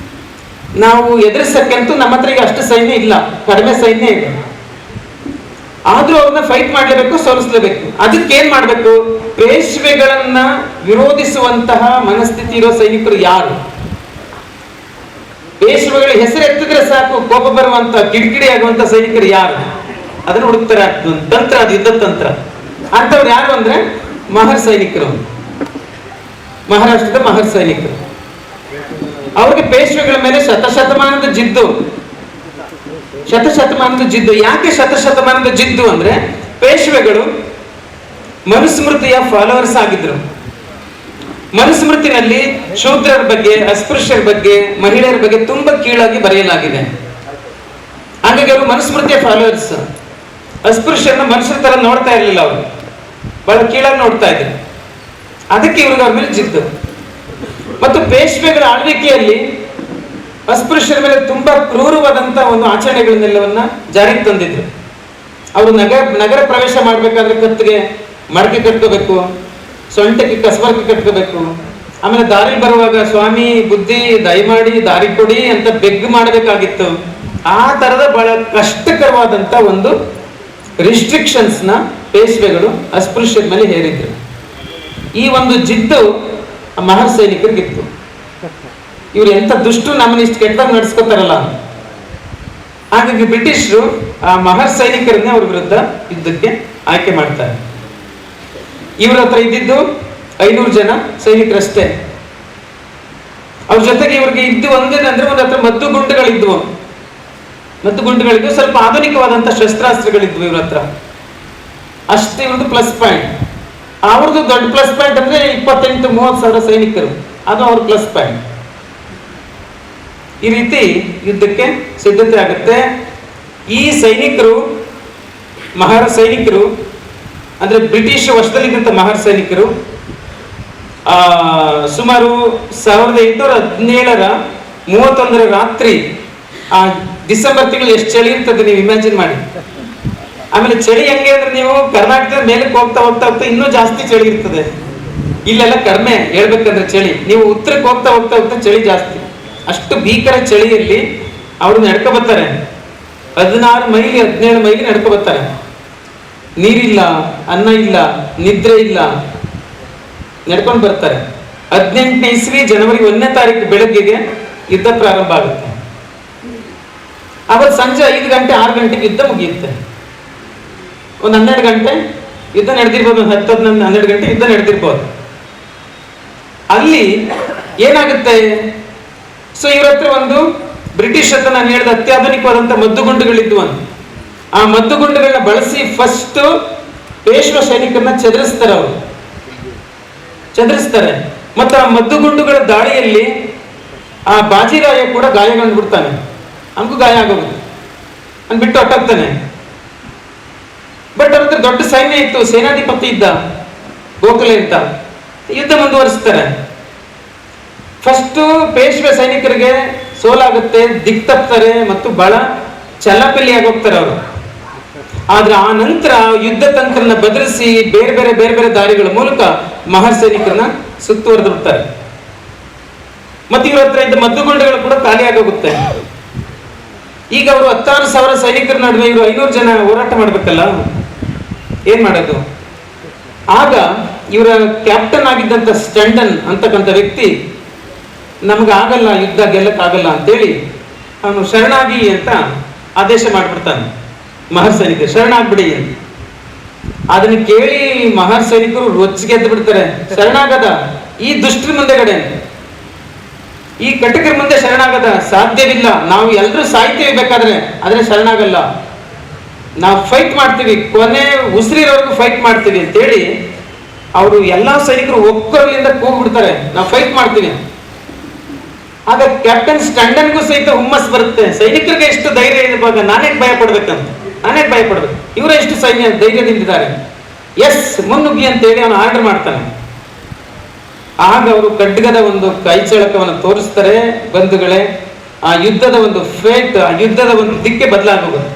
ನಾವು ಎದುರಿಸಕ್ಕಂತೂ ನಮ್ಮ ಹತ್ರ ಈಗ ಅಷ್ಟು ಸೈನ್ಯ ಇಲ್ಲ, ಕಡಿಮೆ ಸೈನ್ಯ ಇದೆ. ಆದ್ರೂ ಅವ್ರನ್ನ ಫೈಟ್ ಮಾಡ್ಲೇಬೇಕು, ಸೋಲಿಸ್ಲೇಬೇಕು. ಅದಕ್ಕೆ ಏನ್ ಮಾಡ್ಬೇಕು? ಪೇಶ್ವೆಗಳನ್ನ ವಿರೋಧಿಸುವಂತಹ ಮನಸ್ಥಿತಿ ಇರೋ ಸೈನಿಕರು ಯಾರು? ಪೇಶ್ವೆಗಳ ಹೆಸರು ಎತ್ತಿದ್ರೆ ಸಾಕು ಕೋಪ ಬರುವಂತ, ಕಿಡಿಕಿಡಿ ಆಗುವಂತ ಸೈನಿಕರು ಯಾರು? ಅದನ್ನ ಹುಡುಕ್ತಾರೆ. ತಂತ್ರ, ಅದು ಯುದ್ಧ ತಂತ್ರ. ಅಂತವ್ರು ಯಾರು ಅಂದ್ರೆ ಮಹರ್ ಸೈನಿಕರು, ಮಹಾರಾಷ್ಟ್ರದ ಮಹರ್ ಸೈನಿಕರು. ಅವ್ರಿಗೆ ಪೇಶ್ವೆಗಳ ಮೇಲೆ ಶತಶತಮಾನದ ಜಿದ್ದು. ಯಾಕೆ ಶತಶತಮಾನದ ಜಿದ್ದು ಅಂದ್ರೆ, ಪೇಶ್ವೆಗಳು ಮನುಸ್ಮೃತಿಯ ಫಾಲೋವರ್ಸ್ ಆಗಿದ್ರು. ಮನುಸ್ಮೃತಿನಲ್ಲಿ ಶೂದ್ರರ ಬಗ್ಗೆ, ಅಸ್ಪೃಶ್ಯರ ಬಗ್ಗೆ, ಮಹಿಳೆಯರ ಬಗ್ಗೆ ತುಂಬಾ ಕೀಳಾಗಿ ಬರೆಯಲಾಗಿದೆ. ಹಾಗಾಗಿ ಅವರು ಮನುಸ್ಮೃತಿಯ ಫಾಲೋವರ್ಸ್. ಅಸ್ಪೃಶ್ಯರನ್ನ ಮನುಷ್ಯರ ತರ ನೋಡ್ತಾ ಇರ್ಲಿಲ್ಲ, ಅವರು ಬಹಳ ಕೀಳಾಗಿ ನೋಡ್ತಾ ಇದ್ರು. ಅದಕ್ಕೆ ಇವ್ರಿಗೆ ಅವ್ರ ಮೇಲೆ ಜಿದ್ದು. ಮತ್ತು ಪೇಶ್ವೆಗಳ ಆಳ್ವಿಕೆಯಲ್ಲಿ ಅಸ್ಪೃಶ್ಯರ ಮೇಲೆ ತುಂಬಾ ಕ್ರೂರವಾದಂತ ಒಂದು ಆಚರಣೆಗಳನ್ನೆಲ್ಲವನ್ನ ಜಾರಿಗೆ ತಂದಿದ್ರು. ಅವರು ನಗರ ಪ್ರವೇಶ ಮಾಡ್ಬೇಕಾದ್ರೆ ಕತ್ತಿಗೆ ಮಡಕೆ ಕಟ್ಕೋಬೇಕು, ಸೊಂಟಕ್ಕೆ ಕಸಬರ್ಕೆ ಕಟ್ಕೋಬೇಕು. ಆಮೇಲೆ ದಾರಿ ಬರುವಾಗ ಸ್ವಾಮಿ ಬುದ್ಧಿ ದಯಮಾಡಿ ದಾರಿ ಕೊಡಿ ಅಂತ ಬೆಗ್ ಮಾಡಬೇಕಾಗಿತ್ತು. ಆ ತರದ ಬಹಳ ಕಷ್ಟಕರವಾದಂತ ಒಂದು ರಿಸ್ಟ್ರಿಕ್ಷನ್ಸ್ ನ ಪೇಶ್ವೆಗಳು ಅಸ್ಪೃಶ್ಯರ ಮೇಲೆ ಹೇರಿದ್ರು. ಈ ಒಂದು ಜಿದ್ದು ಮಹರ್ ಸೈನಿಕರಿಗಿತ್ತು. ಇವ್ರು ಎಂತ ದುಷ್ಟು, ನಮ್ಮನ್ನ ಇಷ್ಟು ಕೆಟ್ಟದಾಗ ನಡೆಸ್ಕೊತಾರಲ್ಲ. ಹಾಗಾಗಿ ಬ್ರಿಟಿಷರು ಆ ಮಹರ್ ಸೈನಿಕರನ್ನೇ ಅವ್ರ ವಿರುದ್ಧ ಯುದ್ಧಕ್ಕೆ ಆಯ್ಕೆ ಮಾಡ್ತಾರೆ. ಇವ್ರ ಹತ್ರ ಇದ್ದಿದ್ದು 500 ಜನ ಸೈನಿಕರಷ್ಟೇ. ಅವ್ರ ಜೊತೆಗೆ ಇವ್ರಿಗೆ ಇದ್ದು ಒಂದೇನಂದ್ರೆ, ಒಂದ್ ಹತ್ರ ಮದ್ದು ಗುಂಡುಗಳಿದ್ವು. ಮದ್ದುಗುಂಡುಗಳಿದ್ದು, ಸ್ವಲ್ಪ ಆಧುನಿಕವಾದಂಥ ಶಸ್ತ್ರಾಸ್ತ್ರಗಳಿದ್ವು ಇವ್ರ ಹತ್ರ. ಅಷ್ಟೇ ಇವ್ರದ್ದು ಪ್ಲಸ್ ಪಾಯಿಂಟ್. ಅವ್ರದ್ದು ದೊಡ್ಡ ಪ್ಲಸ್ ಪಾಯಿಂಟ್ ಅಂದ್ರೆ 28-30 ಸಾವಿರ ಸೈನಿಕರು, ಅದು ಅವ್ರ ಪ್ಲಸ್ ಪಾಯಿಂಟ್. ಈ ರೀತಿ ಯುದ್ಧಕ್ಕೆ ಸಿದ್ಧತೆ ಆಗುತ್ತೆ. ಈ ಸೈನಿಕರು, ಮಹಾರ ಸೈನಿಕರು ಅಂದ್ರೆ ಬ್ರಿಟಿಷ್ ವಶದಲ್ಲಿದ್ದಂಥ ಮಹಾರ ಸೈನಿಕರು ಸುಮಾರು 1817ರ 31ರ ರಾತ್ರಿ, ಆ ಡಿಸೆಂಬರ್ ತಿಂಗಳು ಎಷ್ಟು ಚಳಿ ಇರ್ತದೆ ನೀವು ಇಮ್ಯಾಜಿನ್ ಮಾಡಿ. ಆಮೇಲೆ ಚಳಿ ಹೆಂಗೆ ಅಂದ್ರೆ, ನೀವು ಕರ್ನಾಟಕದ ಮೇಲಕ್ಕೆ ಹೋಗ್ತಾ ಹೋಗ್ತಾ ಹೋಗ್ತಾ ಇನ್ನೂ ಜಾಸ್ತಿ ಚಳಿ ಇರ್ತದೆ. ಇಲ್ಲೆಲ್ಲ ಕಡಿಮೆ ಹೇಳ್ಬೇಕಂದ್ರೆ ಚಳಿ. ನೀವು ಉತ್ತರಕ್ಕೆ ಹೋಗ್ತಾ ಹೋಗ್ತಾ ಹೋಗ್ತಾ ಚಳಿ ಜಾಸ್ತಿ. ಅಷ್ಟು ಭೀಕರ ಚಳಿಯಲ್ಲಿ ಅವರು ನಡ್ಕೊ ಬರ್ತಾರೆ. 16 ಮೈಲಿ 17 ಮೈಲಿ ನಡ್ಕೊ ಬರ್ತಾರೆ. ನೀರಿಲ್ಲ, ಅನ್ನ ಇಲ್ಲ, ನಿದ್ರೆ ಇಲ್ಲ, ನಡ್ಕೊಂಡು ಬರ್ತಾರೆ. 18ನೇ ಇಸ್ವಿ ಜನವರಿ 1ನೇ ತಾರೀಕು ಬೆಳಗ್ಗೆಗೆ ಯುದ್ಧ ಪ್ರಾರಂಭ ಆಗುತ್ತೆ. ಅವತ್ತು ಸಂಜೆ 5 ಗಂಟೆ 6 ಗಂಟೆಗೆ ಯುದ್ಧ ಮುಗಿಯುತ್ತೆ. ಒಂದು 12 ಗಂಟೆ ಯುದ್ಧ ನಡೆದಿರ್ಬೋದು, 10-12 ಗಂಟೆ ಯುದ್ಧ ನಡೆದಿರ್ಬೋದು. ಅಲ್ಲಿ ಏನಾಗುತ್ತೆ, ಸೊ ಇವ್ರ ಹತ್ರ ಒಂದು ಬ್ರಿಟಿಷ್ ಹತ್ರ ನಾನು ಹೇಳಿದ ಅತ್ಯಾಧುನಿಕವಾದಂಥ ಮದ್ದುಗುಂಡುಗಳಿದ್ವು ಅಂತ. ಆ ಮದ್ದುಗುಂಡುಗಳನ್ನ ಬಳಸಿ ಫಸ್ಟ್ ಪೇಶ್ವ ಸೈನಿಕರನ್ನ ಚದುರಿಸ್ತಾರೆ. ಮತ್ತು ಆ ಮದ್ದುಗುಂಡುಗಳ ದಾಳಿಯಲ್ಲಿ ಆ ಬಾಜಿರಾಯ ಕೂಡ ಗಾಯಗೊಂಡ್ಬಿಡ್ತಾನೆ. ಅವನಿಗೂ ಗಾಯ ಆಗೋಗುತ್ತೆ, ಬಿಟ್ಟು ಹೊಟ್ಟೋಗ್ತಾನೆ. ಬಟ್ ಅವ್ರ ಹತ್ರ ದೊಡ್ಡ ಸೈನ್ಯ ಇತ್ತು, ಸೇನಾಧಿಪತಿ ಇದ್ದ ಗೋಖಲೆ ಅಂತ. ಯುದ್ಧ ಮುಂದುವರಿಸ್ತಾರೆ. ಫಸ್ಟ್ ಪೇಶ್ವೆ ಸೈನಿಕರಿಗೆ ಸೋಲಾಗುತ್ತೆ, ದಿಕ್ತಪ್ತಾರೆ ಮತ್ತು ಬಹಳ ಚಲ್ಲಪಿಲ್ಲಿಯಾಗಿ ಹೋಗ್ತಾರೆ ಅವರು. ಆದ್ರೆ ಆ ನಂತರ ಯುದ್ಧ ತಂತ್ರನ ಬದಲಿಸಿ ಬೇರೆ ಬೇರೆ ದಾರಿಗಳ ಮೂಲಕ ಮಹಾರ್ ಸೈನಿಕರನ್ನ ಸುತ್ತುವರೆದು ಬಿಡ್ತಾರೆ. ಮತ್ತೆ ಇವ್ರ ಹತ್ರ ಇದ್ದ ಮದ್ದುಗುಂಡುಗಳು ಕೂಡ ಖಾಲಿಯಾಗೋಗುತ್ತೆ. ಈಗ ಅವರು 16,000 ಸೈನಿಕರ ನಡುವೆ ಇವರು 500 ಜನ ಹೋರಾಟ ಮಾಡ್ಬೇಕಲ್ಲ, ಏನ್ ಮಾಡೋದು? ಆಗ ಇವರ ಕ್ಯಾಪ್ಟನ್ ಆಗಿದ್ದಂತ ಸ್ಟಂಡನ್ ಅಂತಕ್ಕಂಥ ವ್ಯಕ್ತಿ, ನಮಗಾಗಲ್ಲ, ಯುದ್ಧ ಗೆಲ್ಲಕ್ಕಾಗಲ್ಲ ಅಂತೇಳಿ ಅವನು ಶರಣಾಗಿ ಅಂತ ಆದೇಶ ಮಾಡ್ಬಿಡ್ತಾನೆ. ಮಹಾರ್ ಸೈನಿಕರು ಶರಣಾಗ್ಬಿಡಿ ಅಂತ. ಅದನ್ನ ಕೇಳಿ ಮಹಾರ್ ಸೈನಿಕರು ರೊಚ್ಚಿಗೆದ್ದು ಬಿಡ್ತಾರೆ. ಶರಣಾಗದ ಈ ದುಷ್ಟರ ಮುಂದೆಗಡೆ, ಈ ಕಟಕರ ಮುಂದೆ ಶರಣಾಗದ ಸಾಧ್ಯವಿಲ್ಲ, ನಾವು ಎಲ್ಲರೂ ಸಾಯ್ತೀವಿ ಬೇಕಾದ್ರೆ, ಆದ್ರೆ ಶರಣಾಗಲ್ಲ, ನಾವು ಫೈಟ್ ಮಾಡ್ತೀವಿ, ಕೊನೆ ಉಸಿರಿರೋರ್ಗು ಫೈಟ್ ಮಾಡ್ತೀವಿ ಅಂತೇಳಿ ಅವರು ಎಲ್ಲಾ ಸೈನಿಕರು ಒಕ್ಕೊರಲಿಂದ ಕೂಗ್ಬಿಡ್ತಾರೆ, ನಾವು ಫೈಟ್ ಮಾಡ್ತೀವಿ. ಆಗ ಕ್ಯಾಪ್ಟನ್ ಸ್ಟಂಡನ್ಗೂ ಸಹಿತ ಹುಮ್ಮಸ್ ಬರುತ್ತೆ. ಸೈನಿಕರಿಗೆ ಎಷ್ಟು ಧೈರ್ಯ ಇರುವಾಗ ನಾನೇ ಭಯ ಪಡ್ಬೇಕಂತ, ಇವರ ಎಷ್ಟು ಸೈನ್ಯ ಧೈರ್ಯದಿಂದಿದ್ದಾರೆ, ಎಸ್ ಮುನ್ನುಗ್ಗಿ ಅಂತೇಳಿ ಅವನು ಆರ್ಡರ್ ಮಾಡ್ತಾನೆ. ಆಗ ಅವರು ಖಡ್ಗದ ಒಂದು ಕೈಚಳಕವನ್ನು ತೋರಿಸ್ತಾರೆ. ಬಂಧುಗಳೇ, ಆ ಯುದ್ಧದ ಒಂದು ಫೇಟ್, ಆ ಯುದ್ಧದ ಒಂದು ದಿಕ್ಕೆ ಬದಲಾಗೋಗುತ್ತೆ.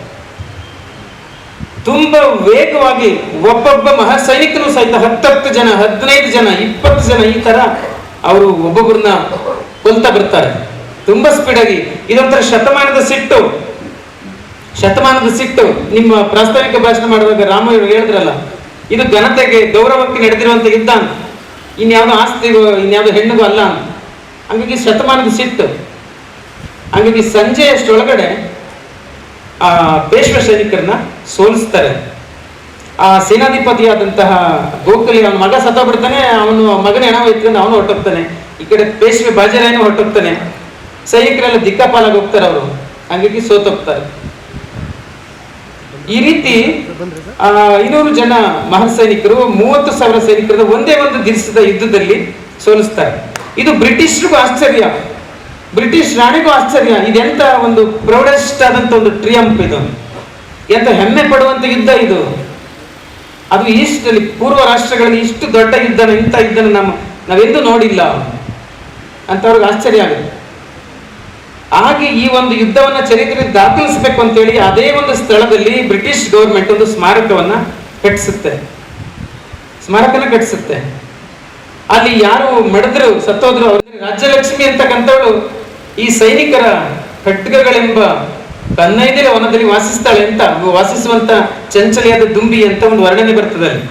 ತುಂಬಾ ವೇಗವಾಗಿ ಒಬ್ಬೊಬ್ಬ ಮಹಾ ಸೈನಿಕನು ಸಹಿತ 10 ಜನ, 15 ಜನ, 20 ಜನ ಈ ತರ ಅವರು ಒಬ್ಬೊಬ್ಬರನ್ನ ಕೊಲ್ತಾ ಬರ್ತಾರೆ ತುಂಬಾ ಸ್ಪೀಡ್ ಆಗಿ. ಇದೊಂಥರ ಶತಮಾನದ ಸಿಟ್ಟು. ನಿಮ್ಮ ಪ್ರಾಸ್ತಾವಿಕ ಭಾಷಣ ಮಾಡುವಾಗ ರಾಮ ಹೇಳಿದ್ರಲ್ಲ, ಇದು ಘನತೆಗೆ ಗೌರವಕ್ಕೆ ನಡೆದಿರುವಂತ ಯುದ್ಧ ಅಂತ, ಇನ್ಯಾವುದೋ ಆಸ್ತಿಗೋ ಇನ್ಯಾವುದೋ ಹೆಣ್ಣಿಗೋ ಅಲ್ಲ ಅಂತ. ಹಂಗಾಗಿ ಶತಮಾನದ ಸಿಟ್ಟು. ಹಂಗಾಗಿ ಸಂಜೆಯಷ್ಟೊಳಗಡೆ ಆ ಪೇಶ್ವ ಸೈನಿಕರನ್ನ ಸೋಲಿಸ್ತಾರೆ. ಆ ಸೇನಾಧಿಪತಿಯಾದಂತಹ ಗೋಖಲೆ, ಅವನ ಮಗ ಸತ್ತೋಗ್ಬಿಡ್ತಾನೆ, ಅವನು ಮಗನ ಹೆಣ ಎತ್ಕೊಂಡು ಅವನು ಹೊರಟೋಗ್ತಾನೆ. ಈ ಕಡೆ ಪೇಶ್ವೆ ಬಾಜಿರಾಯನು ಹೊರಟೋಗ್ತಾನೆ. ಸೈನಿಕರೆಲ್ಲ ದಿಕ್ಕಾಪಾಲಾಗಿ ಹೋಗ್ತಾರೆ ಅವರು, ಹಂಗಾಗಿ ಸೋತೋಗ್ತಾರೆ. ಈ ರೀತಿ 500 ಜನ ಮಹಾರ್ ಸೈನಿಕರು 30,000 ಸೈನಿಕರನ್ನ ಒಂದೇ ಒಂದು ದಿವಸದ ಯುದ್ಧದಲ್ಲಿ ಸೋಲಿಸ್ತಾರೆ. ಇದು ಬ್ರಿಟಿಷರಿಗೂ ಆಶ್ಚರ್ಯ, ಬ್ರಿಟಿಷ್ ರಾಣಿಗೂ ಆಶ್ಚರ್ಯ. ಇದೆಂತ ಒಂದು ಪ್ರೌಡೆಸ್ಟ್ ಆದಂತ ಒಂದು ಟ್ರಿಯಂಪ್, ಇದು ಎಂತ ಹೆಮ್ಮೆ ಪಡುವಂತ ಯುದ್ಧ ಇದು. ಅದು ಈಸ್ಟಲ್ಲಿ, ಪೂರ್ವ ರಾಷ್ಟ್ರಗಳಲ್ಲಿ ಇಷ್ಟು ದೊಡ್ಡ ಯುದ್ಧನ, ಇಂಥ ಯುದ್ಧನ ನಾವೆಂದೂ ನೋಡಿಲ್ಲ ಅಂತ ಅವ್ರಿಗೆ ಆಶ್ಚರ್ಯ ಆಗುತ್ತೆ. ಹಾಗೆ ಈ ಒಂದು ಯುದ್ಧವನ್ನ ಚರಿತ್ರೆಯಲ್ಲಿ ದಾಖಲಿಸಬೇಕು ಅಂತೇಳಿ ಅದೇ ಒಂದು ಸ್ಥಳದಲ್ಲಿ ಬ್ರಿಟಿಷ್ ಗೌರ್ಮೆಂಟ್ ಒಂದು ಸ್ಮಾರಕನ ಕಟ್ಟಿಸುತ್ತೆ. ಅಲ್ಲಿ ಯಾರು ಮಡಿದ್ರು ಸತ್ತೋದ್ರು ಅವ್ರಿಗೆ ರಾಜ್ಯಲಕ್ಷ್ಮಿ ಅಂತಕ್ಕಂಥವಳು ಈ ಸೈನಿಕರ ಖಡ್ಗಗಳೆಂಬ ಕನ್ನೈದಿರ ವನದಲ್ಲಿ ವಾಸಿಸ್ತಾಳೆ ಅಂತ, ವಾಸಿಸುವಂತ ಚಂಚಲಿಯಾದ ದುಂಬಿ ಅಂತ ಒಂದು ವರ್ಣನೆ ಬರ್ತದೆ ಅಲ್ಲಿ.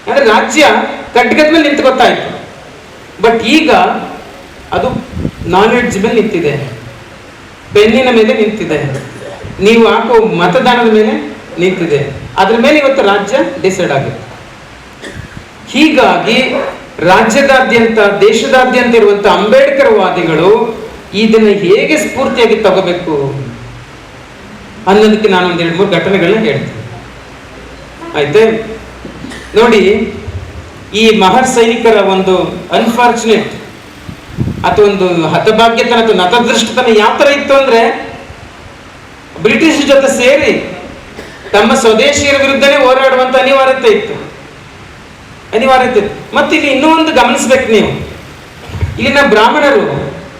ಅಂದ್ರೆ ರಾಜ್ಯ ಖಡ್ಗದ ಮೇಲೆ ನಿಂತ್ಕೊತಾಯಿತು. ಬಟ್ ಈಗ ಅದು ನಾಲೆಡ್ಜ್ ಮೇಲೆ ನಿಂತಿದೆ, ಪೆನ್ನಿನ ಮೇಲೆ ನಿಂತಿದೆ, ನೀವು ಹಾಕೋ ಮತದಾನದ ಮೇಲೆ ನಿಂತಿದೆ. ಅದ್ರ ಮೇಲೆ ಇವತ್ತು ರಾಜ್ಯ ಡಿಸೈಡ್ ಆಗುತ್ತೆ. ಹೀಗಾಗಿ ರಾಜ್ಯದಾದ್ಯಂತ, ದೇಶದಾದ್ಯಂತ ಇರುವಂತಹ ಅಂಬೇಡ್ಕರ್ ವಾದಿಗಳು ಇದನ್ನ ಹೇಗೆ ಸ್ಫೂರ್ತಿಯಾಗಿ ತಗೋಬೇಕು, ಅನ್ನೋದಕ್ಕೆ ನಾನು ಒಂದ್ 2-3 ಘಟನೆಗಳನ್ನ ಹೇಳ್ತೀನಿ. ಆಯ್ತೆ ನೋಡಿ, ಈ ಮಹರ್ ಸೈನಿಕರ ಒಂದು ಅನ್ಫಾರ್ಚುನೇಟ್ ಅಥವಾ ಒಂದು ಹತಭಾಗ್ಯತನ ಅಥವಾ ನತದೃಷ್ಟತನ ಯಾವ ತರ ಇತ್ತು ಅಂದ್ರೆ, ಬ್ರಿಟಿಷ್ ಜೊತೆ ಸೇರಿ ತಮ್ಮ ಸ್ವದೇಶಿಯರ ವಿರುದ್ಧನೇ ಹೋರಾಡುವಂತ ಅನಿವಾರ್ಯತೆ ಇತ್ತು. ಮತ್ತೆ ಇಲ್ಲಿ ಇನ್ನೂ ಒಂದು ಗಮನಿಸ್ಬೇಕು ನೀವು, ಇಲ್ಲಿನ ಬ್ರಾಹ್ಮಣರು,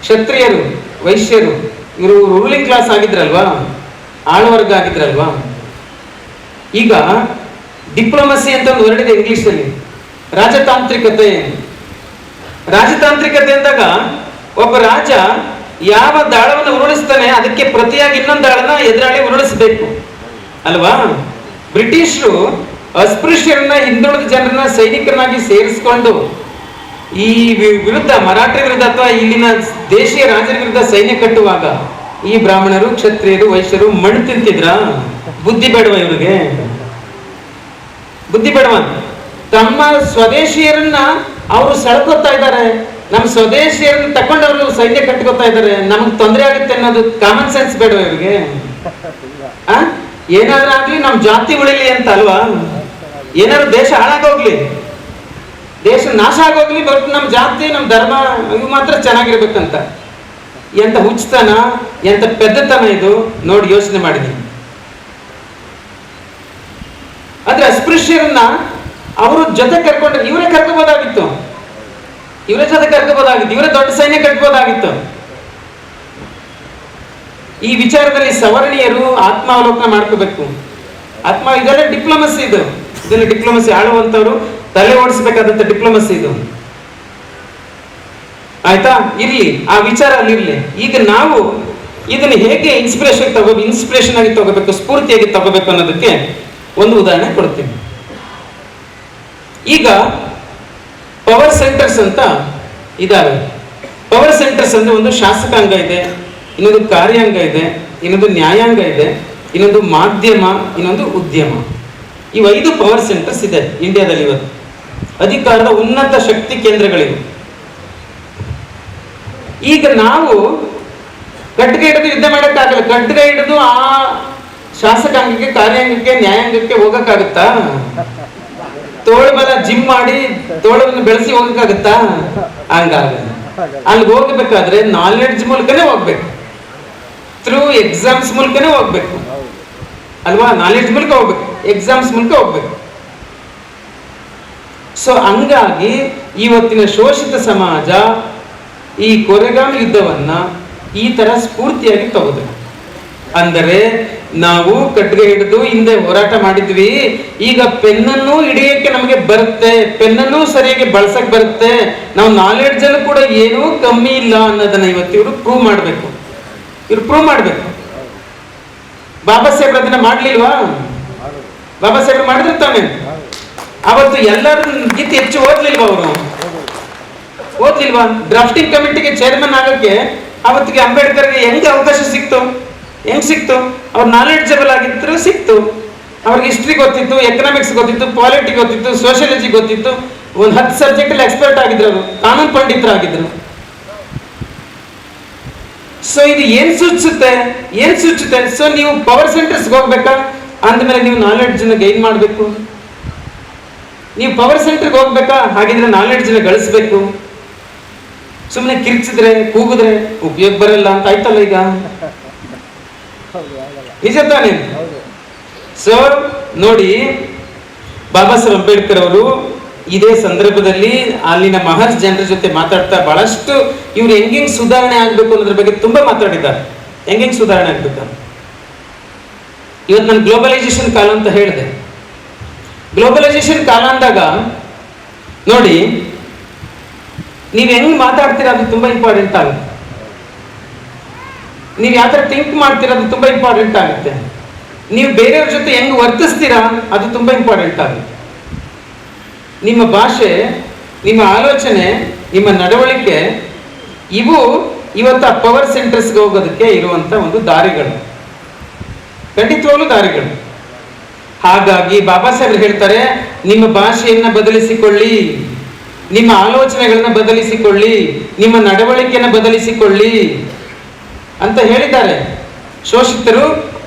ಕ್ಷತ್ರಿಯರು, ವೈಶ್ಯರು ಇವರು ರೂಲಿಂಗ್ ಕ್ಲಾಸ್ ಆಗಿದ್ರಲ್ವಾ, ಆಳ್ವರ್ಗ ಆಗಿದ್ರಲ್ವಾ. ಈಗ ಡಿಪ್ಲೊಮಸಿ ಅಂತ ಒಂದು ವರ್ಡ್ ಇದೆ ಇಂಗ್ಲಿಷ್ ಅಲ್ಲಿ, ರಾಜತಾಂತ್ರಿಕತೆ ಅಂದಾಗ ಒಬ್ಬ ರಾಜ ಯಾವ ದಾಳವನ್ನು ಉರುಳಿಸ್ತಾನೆ ಅದಕ್ಕೆ ಪ್ರತಿಯಾಗಿ ಇನ್ನೊಂದು ದಾಳನ ಎದುರಾಳಿ ಉರುಳಿಸಬೇಕು ಅಲ್ವಾ. ಬ್ರಿಟಿಷರು ಅಸ್ಪೃಶ್ಯರನ್ನ, ಹಿಂದುಳಿದ ಜನರನ್ನ ಸೈನಿಕರನ್ನಾಗಿ ಸೇರಿಸಿಕೊಂಡು ಈ ವಿರುದ್ಧ, ಮರಾಠರ ವಿರುದ್ಧ ಅಥವಾ ಇಲ್ಲಿನ ದೇಶೀಯ ರಾಜರ ವಿರುದ್ಧ ಸೈನ್ಯ ಕಟ್ಟುವಾಗ ಈ ಬ್ರಾಹ್ಮಣರು, ಕ್ಷತ್ರಿಯರು, ವೈಶ್ಯರು ಮಣ್ಣು ತಿಂತಿದ್ರ? ಬುದ್ಧಿ ಬೇಡವ ಇವರಿಗೆ? ಬುದ್ಧಿ ಬೇಡವ? ತಮ್ಮ ಸ್ವದೇಶಿಯರನ್ನ ಅವರು ಸೆಳ್ಕೊತಾ ಇದ್ದಾರೆ, ನಮ್ಮ ಸ್ವದೇಶಿಯರನ್ನ ತಕೊಂಡವರು ಸೈನ್ಯ ಕಟ್ಕೋತಾ ಇದ್ದಾರೆ, ನಮ್ಗೆ ತೊಂದರೆ ಆಗುತ್ತೆ ಅನ್ನೋದು ಕಾಮನ್ ಸೆನ್ಸ್ ಬೇಡವ ಇವ್ರಿಗೆ? ಏನಾದ್ರೂ ಆಗ್ಲಿ ನಮ್ ಜಾತಿ ಉಳಿಲಿ ಅಂತ ಅಲ್ವಾ? ಏನಾದ್ರು ದೇಶ ಹಾಳಾಗೋಗ್ಲಿ, ದೇಶ ನಾಶ ಆಗೋಗ್ಲಿ, ಬಟ್ ನಮ್ ಜಾತಿ, ನಮ್ ಧರ್ಮ ಇವು ಮಾತ್ರ ಚೆನ್ನಾಗಿರ್ಬೇಕಂತ. ಎಂತ ಹುಚ್ಚತನ, ಎಂತ ಪೆದ್ದತನ ಇದು ನೋಡಿ, ಯೋಚನೆ ಮಾಡಿದೀನಿ. ಆದ್ರೆ ಅಸ್ಪೃಶ್ಯರನ್ನ ಅವರು ಜೊತೆ ಕರ್ಕೊಂಡ್ರೆ ಇವರೇ ಕರ್ಕೋಬೋದಾಗಿತ್ತು, ಇವರೇ ಜೊತೆ ಕರ್ಕೋಬೋದಾಗಿತ್ತು, ಇವರೇ ದೊಡ್ಡ ಸೈನ್ಯ ಕಟ್ಬೋದಾಗಿತ್ತು. ಈ ವಿಚಾರದಲ್ಲಿ ಸವರ್ಣೀಯರು ಆತ್ಮಾವಲೋಕನ ಮಾಡ್ಕೋಬೇಕು. ಇದೆಲ್ಲ ಡಿಪ್ಲೊಮಸಿ, ಇದೆಲ್ಲ ಡಿಪ್ಲೊಮಸಿ. ಆಳುವಂತವ್ರು ತಲೆ ಓಡಿಸ್ಬೇಕಾದಂತ ಡಿಪ್ಲೊಮಸಿ ಇದು. ಆಯ್ತಾ? ಇರ್ಲಿ, ಆ ವಿಚಾರ ಅಲ್ಲಿ ಇರ್ಲಿ. ಈಗ ನಾವು ಇದನ್ನ ಹೇಗೆ ಇನ್ಸ್ಪಿರೇಷನ್ ಆಗಿ ತಗೋಬೇಕು, ಸ್ಫೂರ್ತಿಯಾಗಿ ತಗೋಬೇಕು ಅನ್ನೋದಕ್ಕೆ ಒಂದು ಉದಾಹರಣೆ ಕೊಡ್ತೀನಿ. ಈಗ ಪವರ್ ಸೆಂಟರ್ಸ್ ಅಂತ ಇದಾವೆ. ಪವರ್ ಸೆಂಟರ್ಸ್ ಅಂದ್ರೆ ಒಂದು ಶಾಸಕಾಂಗ ಇದೆ, ಇನ್ನೊಂದು ಕಾರ್ಯಾಂಗ ಇದೆ, ಇನ್ನೊಂದು ನ್ಯಾಯಾಂಗ ಇದೆ, ಇನ್ನೊಂದು ಮಾಧ್ಯಮ, ಇನ್ನೊಂದು ಉದ್ಯಮ. ಈ 5 ಪವರ್ ಸೆಂಟರ್ಸ್ ಇದೆ ಇಂಡಿಯಾದಲ್ಲಿ. ಇವತ್ತು ಅಧಿಕಾರದ ಉನ್ನತ ಶಕ್ತಿ ಕೇಂದ್ರಗಳಿವೆ. ಈಗ ನಾವು ಖಡ್ಗ ಹಿಡಿದು ಯುದ್ಧ ಮಾಡಕ್ಕಾಗಲ್ಲ. ಖಡ್ಗ ಹಿಡಿದು ಆ ಶಾಸಕಾಂಗಕ್ಕೆ, ಕಾರ್ಯಾಂಗಕ್ಕೆ, ನ್ಯಾಯಾಂಗಕ್ಕೆ ಹೋಗಕ್ಕಾಗತ್ತಾ? ತೋಳ್ಬಲ ಜಿಮ್ ಮಾಡಿ ತೋಳವನ್ನು ಬೆಳೆಸಿ ಹೋಗಕ್ಕಾಗತ್ತಾ? ಹಂಗಾಗಲ್ಲ. ಅಲ್ಲಿ ಹೋಗ್ಬೇಕಾದ್ರೆ ನಾಲೆಡ್ಜ್ ಮೂಲಕನೇ ಹೋಗ್ಬೇಕು, ಥ್ರೂ ಎಕ್ಸಾಮ್ಸ್ ಮೂಲಕನೇ ಹೋಗ್ಬೇಕು ಅಲ್ವಾ? ನಾಲೆಡ್ಜ್ ಮೂಲಕ ಹೋಗ್ಬೇಕು, ಎಕ್ಸಾಮ್ಸ್ ಮೂಲಕ ಹೋಗ್ಬೇಕು. ಸೊ ಹಂಗಾಗಿ ಇವತ್ತಿನ ಶೋಷಿತ ಸಮಾಜ ಈ ಕೊರೆಗಾಮ್ ಯುದ್ಧವನ್ನ ಈ ತರ ಸ್ಫೂರ್ತಿಯಾಗಿ ತಗೋದು. ಅಂದರೆ ನಾವು ಖಡ್ಗ ಹಿಡಿದು ಹಿಂದೆ ಹೋರಾಟ ಮಾಡಿದ್ವಿ, ಈಗ ಪೆನ್ನನ್ನು ಹಿಡಿಯಕ್ಕೆ ನಮಗೆ ಬರುತ್ತೆ, ಪೆನ್ನನ್ನು ಸರಿಯಾಗಿ ಬಳಸಕ್ ಬರುತ್ತೆ, ನಾವು ನಾಲೆಡ್ಜ್ ಅಲ್ಲೂ ಕೂಡ ಏನೂ ಕಮ್ಮಿ ಇಲ್ಲ ಅನ್ನೋದನ್ನ ಇವತ್ತು ಇವರು ಪ್ರೂವ್ ಮಾಡ್ಬೇಕು. ಬಾಬಾ ಸಾಹೇಬ್ರ ಅದನ್ನ ಮಾಡ್ಲಿಲ್ವಾ? ಬಾಬಾ ಸಾಹೇಬ್ರು ಮಾಡಿದ್ರೆ ತಾನೆ. ಅವತ್ತು ಎಲ್ಲರಿಗಿಂತ ಹೆಚ್ಚು ಓದ್ಲಿಲ್ವಾ? ಡ್ರಾಫ್ಟಿಂಗ್ ಕಮಿಟಿಗೆ ಚೇರ್ಮನ್ ಆಗಕ್ಕೆ ಅವತ್ತಿಗೆ ಅಂಬೇಡ್ಕರ್ಗೆ ಹೆಂಗೆ ಅವಕಾಶ ಸಿಕ್ತು? ಅವ್ರು ನಾಲೆಡ್ಜಬಲ್ ಆಗಿದ್ರು, ಸಿಕ್ತು. ಅವ್ರಿಗೆ ಹಿಸ್ಟ್ರಿ ಗೊತ್ತಿತ್ತು, ಎಕನಾಮಿಕ್ಸ್ ಗೊತ್ತಿತ್ತು, ಪಾಲಿಟಿ ಗೊತ್ತಿತ್ತು, ಸೋಷಿಯಾಲಜಿ ಗೊತ್ತಿತ್ತು. ಒಂದು 10 ಸಬ್ಜೆಕ್ಟ್ ಅಲ್ಲಿ ಎಕ್ಸ್ಪರ್ಟ್ ಆಗಿದ್ರು, ಅವರು ಕಾನೂನು ಪಂಡಿತರಾಗಿದ್ರು. ಸೊ ಇದು ಏನ್ ಸೂಚಿಸುತ್ತೆ? ಸೊ ನೀವು ಪವರ್ ಸೆಂಟರ್ಸ್ಗೆ ಹೋಗ್ಬೇಕಾ? ಅಂದ್ಮೇಲೆ ನೀವು ನಾಲೆಡ್ಜ್ ಗೈನ್ ಮಾಡಬೇಕು. ನೀವು ಪವರ್ ಸೆಂಟರ್ಗೆ ಹೋಗ್ಬೇಕಾ? ಹಾಗಿದ್ರೆ ನಾಲೆಡ್ಜ್ ಗಳಿಸ್ಬೇಕು. ಸುಮ್ಮನೆ ಕಿರ್ಚಿದ್ರೆ, ಕೂಗಿದ್ರೆ ಉಪಯೋಗ ಬರಲ್ಲ ಅಂತ ಆಯ್ತಲ್ಲ ಈಗ. ನಿಜ ತಾನೇ? ಸೊ ನೋಡಿ, ಬಾಬಾ ಸಾಹೇಬ್ ಅಂಬೇಡ್ಕರ್ ಅವರು ಇದೇ ಸಂದರ್ಭದಲ್ಲಿ ಅಲ್ಲಿನ ಮಹರ್ಸ್ ಜನರ ಜೊತೆ ಮಾತಾಡ್ತಾ ಬಹಳಷ್ಟು ಇವ್ರು ಹೆಂಗ್ ಸುಧಾರಣೆ ಆಗ್ಬೇಕು ಅನ್ನೋದ್ರ ಬಗ್ಗೆ ತುಂಬಾ ಮಾತಾಡಿದ್ದಾರೆ. ಹೆಂಗ್ ಸುಧಾರಣೆ ಆಗ್ಬೇಕು? ಇವತ್ತು ನಾನು ಗ್ಲೋಬಲೈಸೇಷನ್ ಕಾಲ ಅಂತ ಹೇಳಿದೆ. ಗ್ಲೋಬಲೈಸೇಷನ್ ಕಾಲ ಅಂದಾಗ ನೋಡಿ, ನೀವ್ ಹೆಂಗ್ ಮಾತಾಡ್ತೀರಾ ಅದು ತುಂಬಾ ಇಂಪಾರ್ಟೆಂಟ್ ಆಗುತ್ತೆ. ನೀವು ಯಾವ ತರ ಥಿಂಕ್ ಮಾಡ್ತೀರಾ ಅದು ತುಂಬಾ ಇಂಪಾರ್ಟೆಂಟ್ ಆಗುತ್ತೆ. ನೀವು ಬೇರೆಯವ್ರ ಜೊತೆ ಹೆಂಗ್ ವರ್ತಿಸ್ತೀರಾ ಅದು ತುಂಬಾ ಇಂಪಾರ್ಟೆಂಟ್ ಆಗುತ್ತೆ. ನಿಮ್ಮ ಭಾಷೆ, ನಿಮ್ಮ ಆಲೋಚನೆ, ನಿಮ್ಮ ನಡವಳಿಕೆ, ಇವು ಇವತ್ತು ಆ ಪವರ್ ಸೆಂಟರ್ಸ್ಗೆ ಹೋಗೋದಕ್ಕೆ ಇರುವಂತ ಒಂದು ದಾರಿಗಳು, ಖಂಡಿತವಾಗ್ಲೂ ದಾರಿಗಳು. ಹಾಗಾಗಿ ಬಾಬಾ ಸಾಹೇಬ್ ಹೇಳ್ತಾರೆ, ನಿಮ್ಮ ಭಾಷೆಯನ್ನ ಬದಲಿಸಿಕೊಳ್ಳಿ, ನಿಮ್ಮ ಆಲೋಚನೆಗಳನ್ನ ಬದಲಿಸಿಕೊಳ್ಳಿ, ನಿಮ್ಮ ನಡವಳಿಕೆಯನ್ನು ಬದಲಿಸಿಕೊಳ್ಳಿ ಅಂತ ಹೇಳಿದ್ದಾರೆ. ಶೋಷಿತರು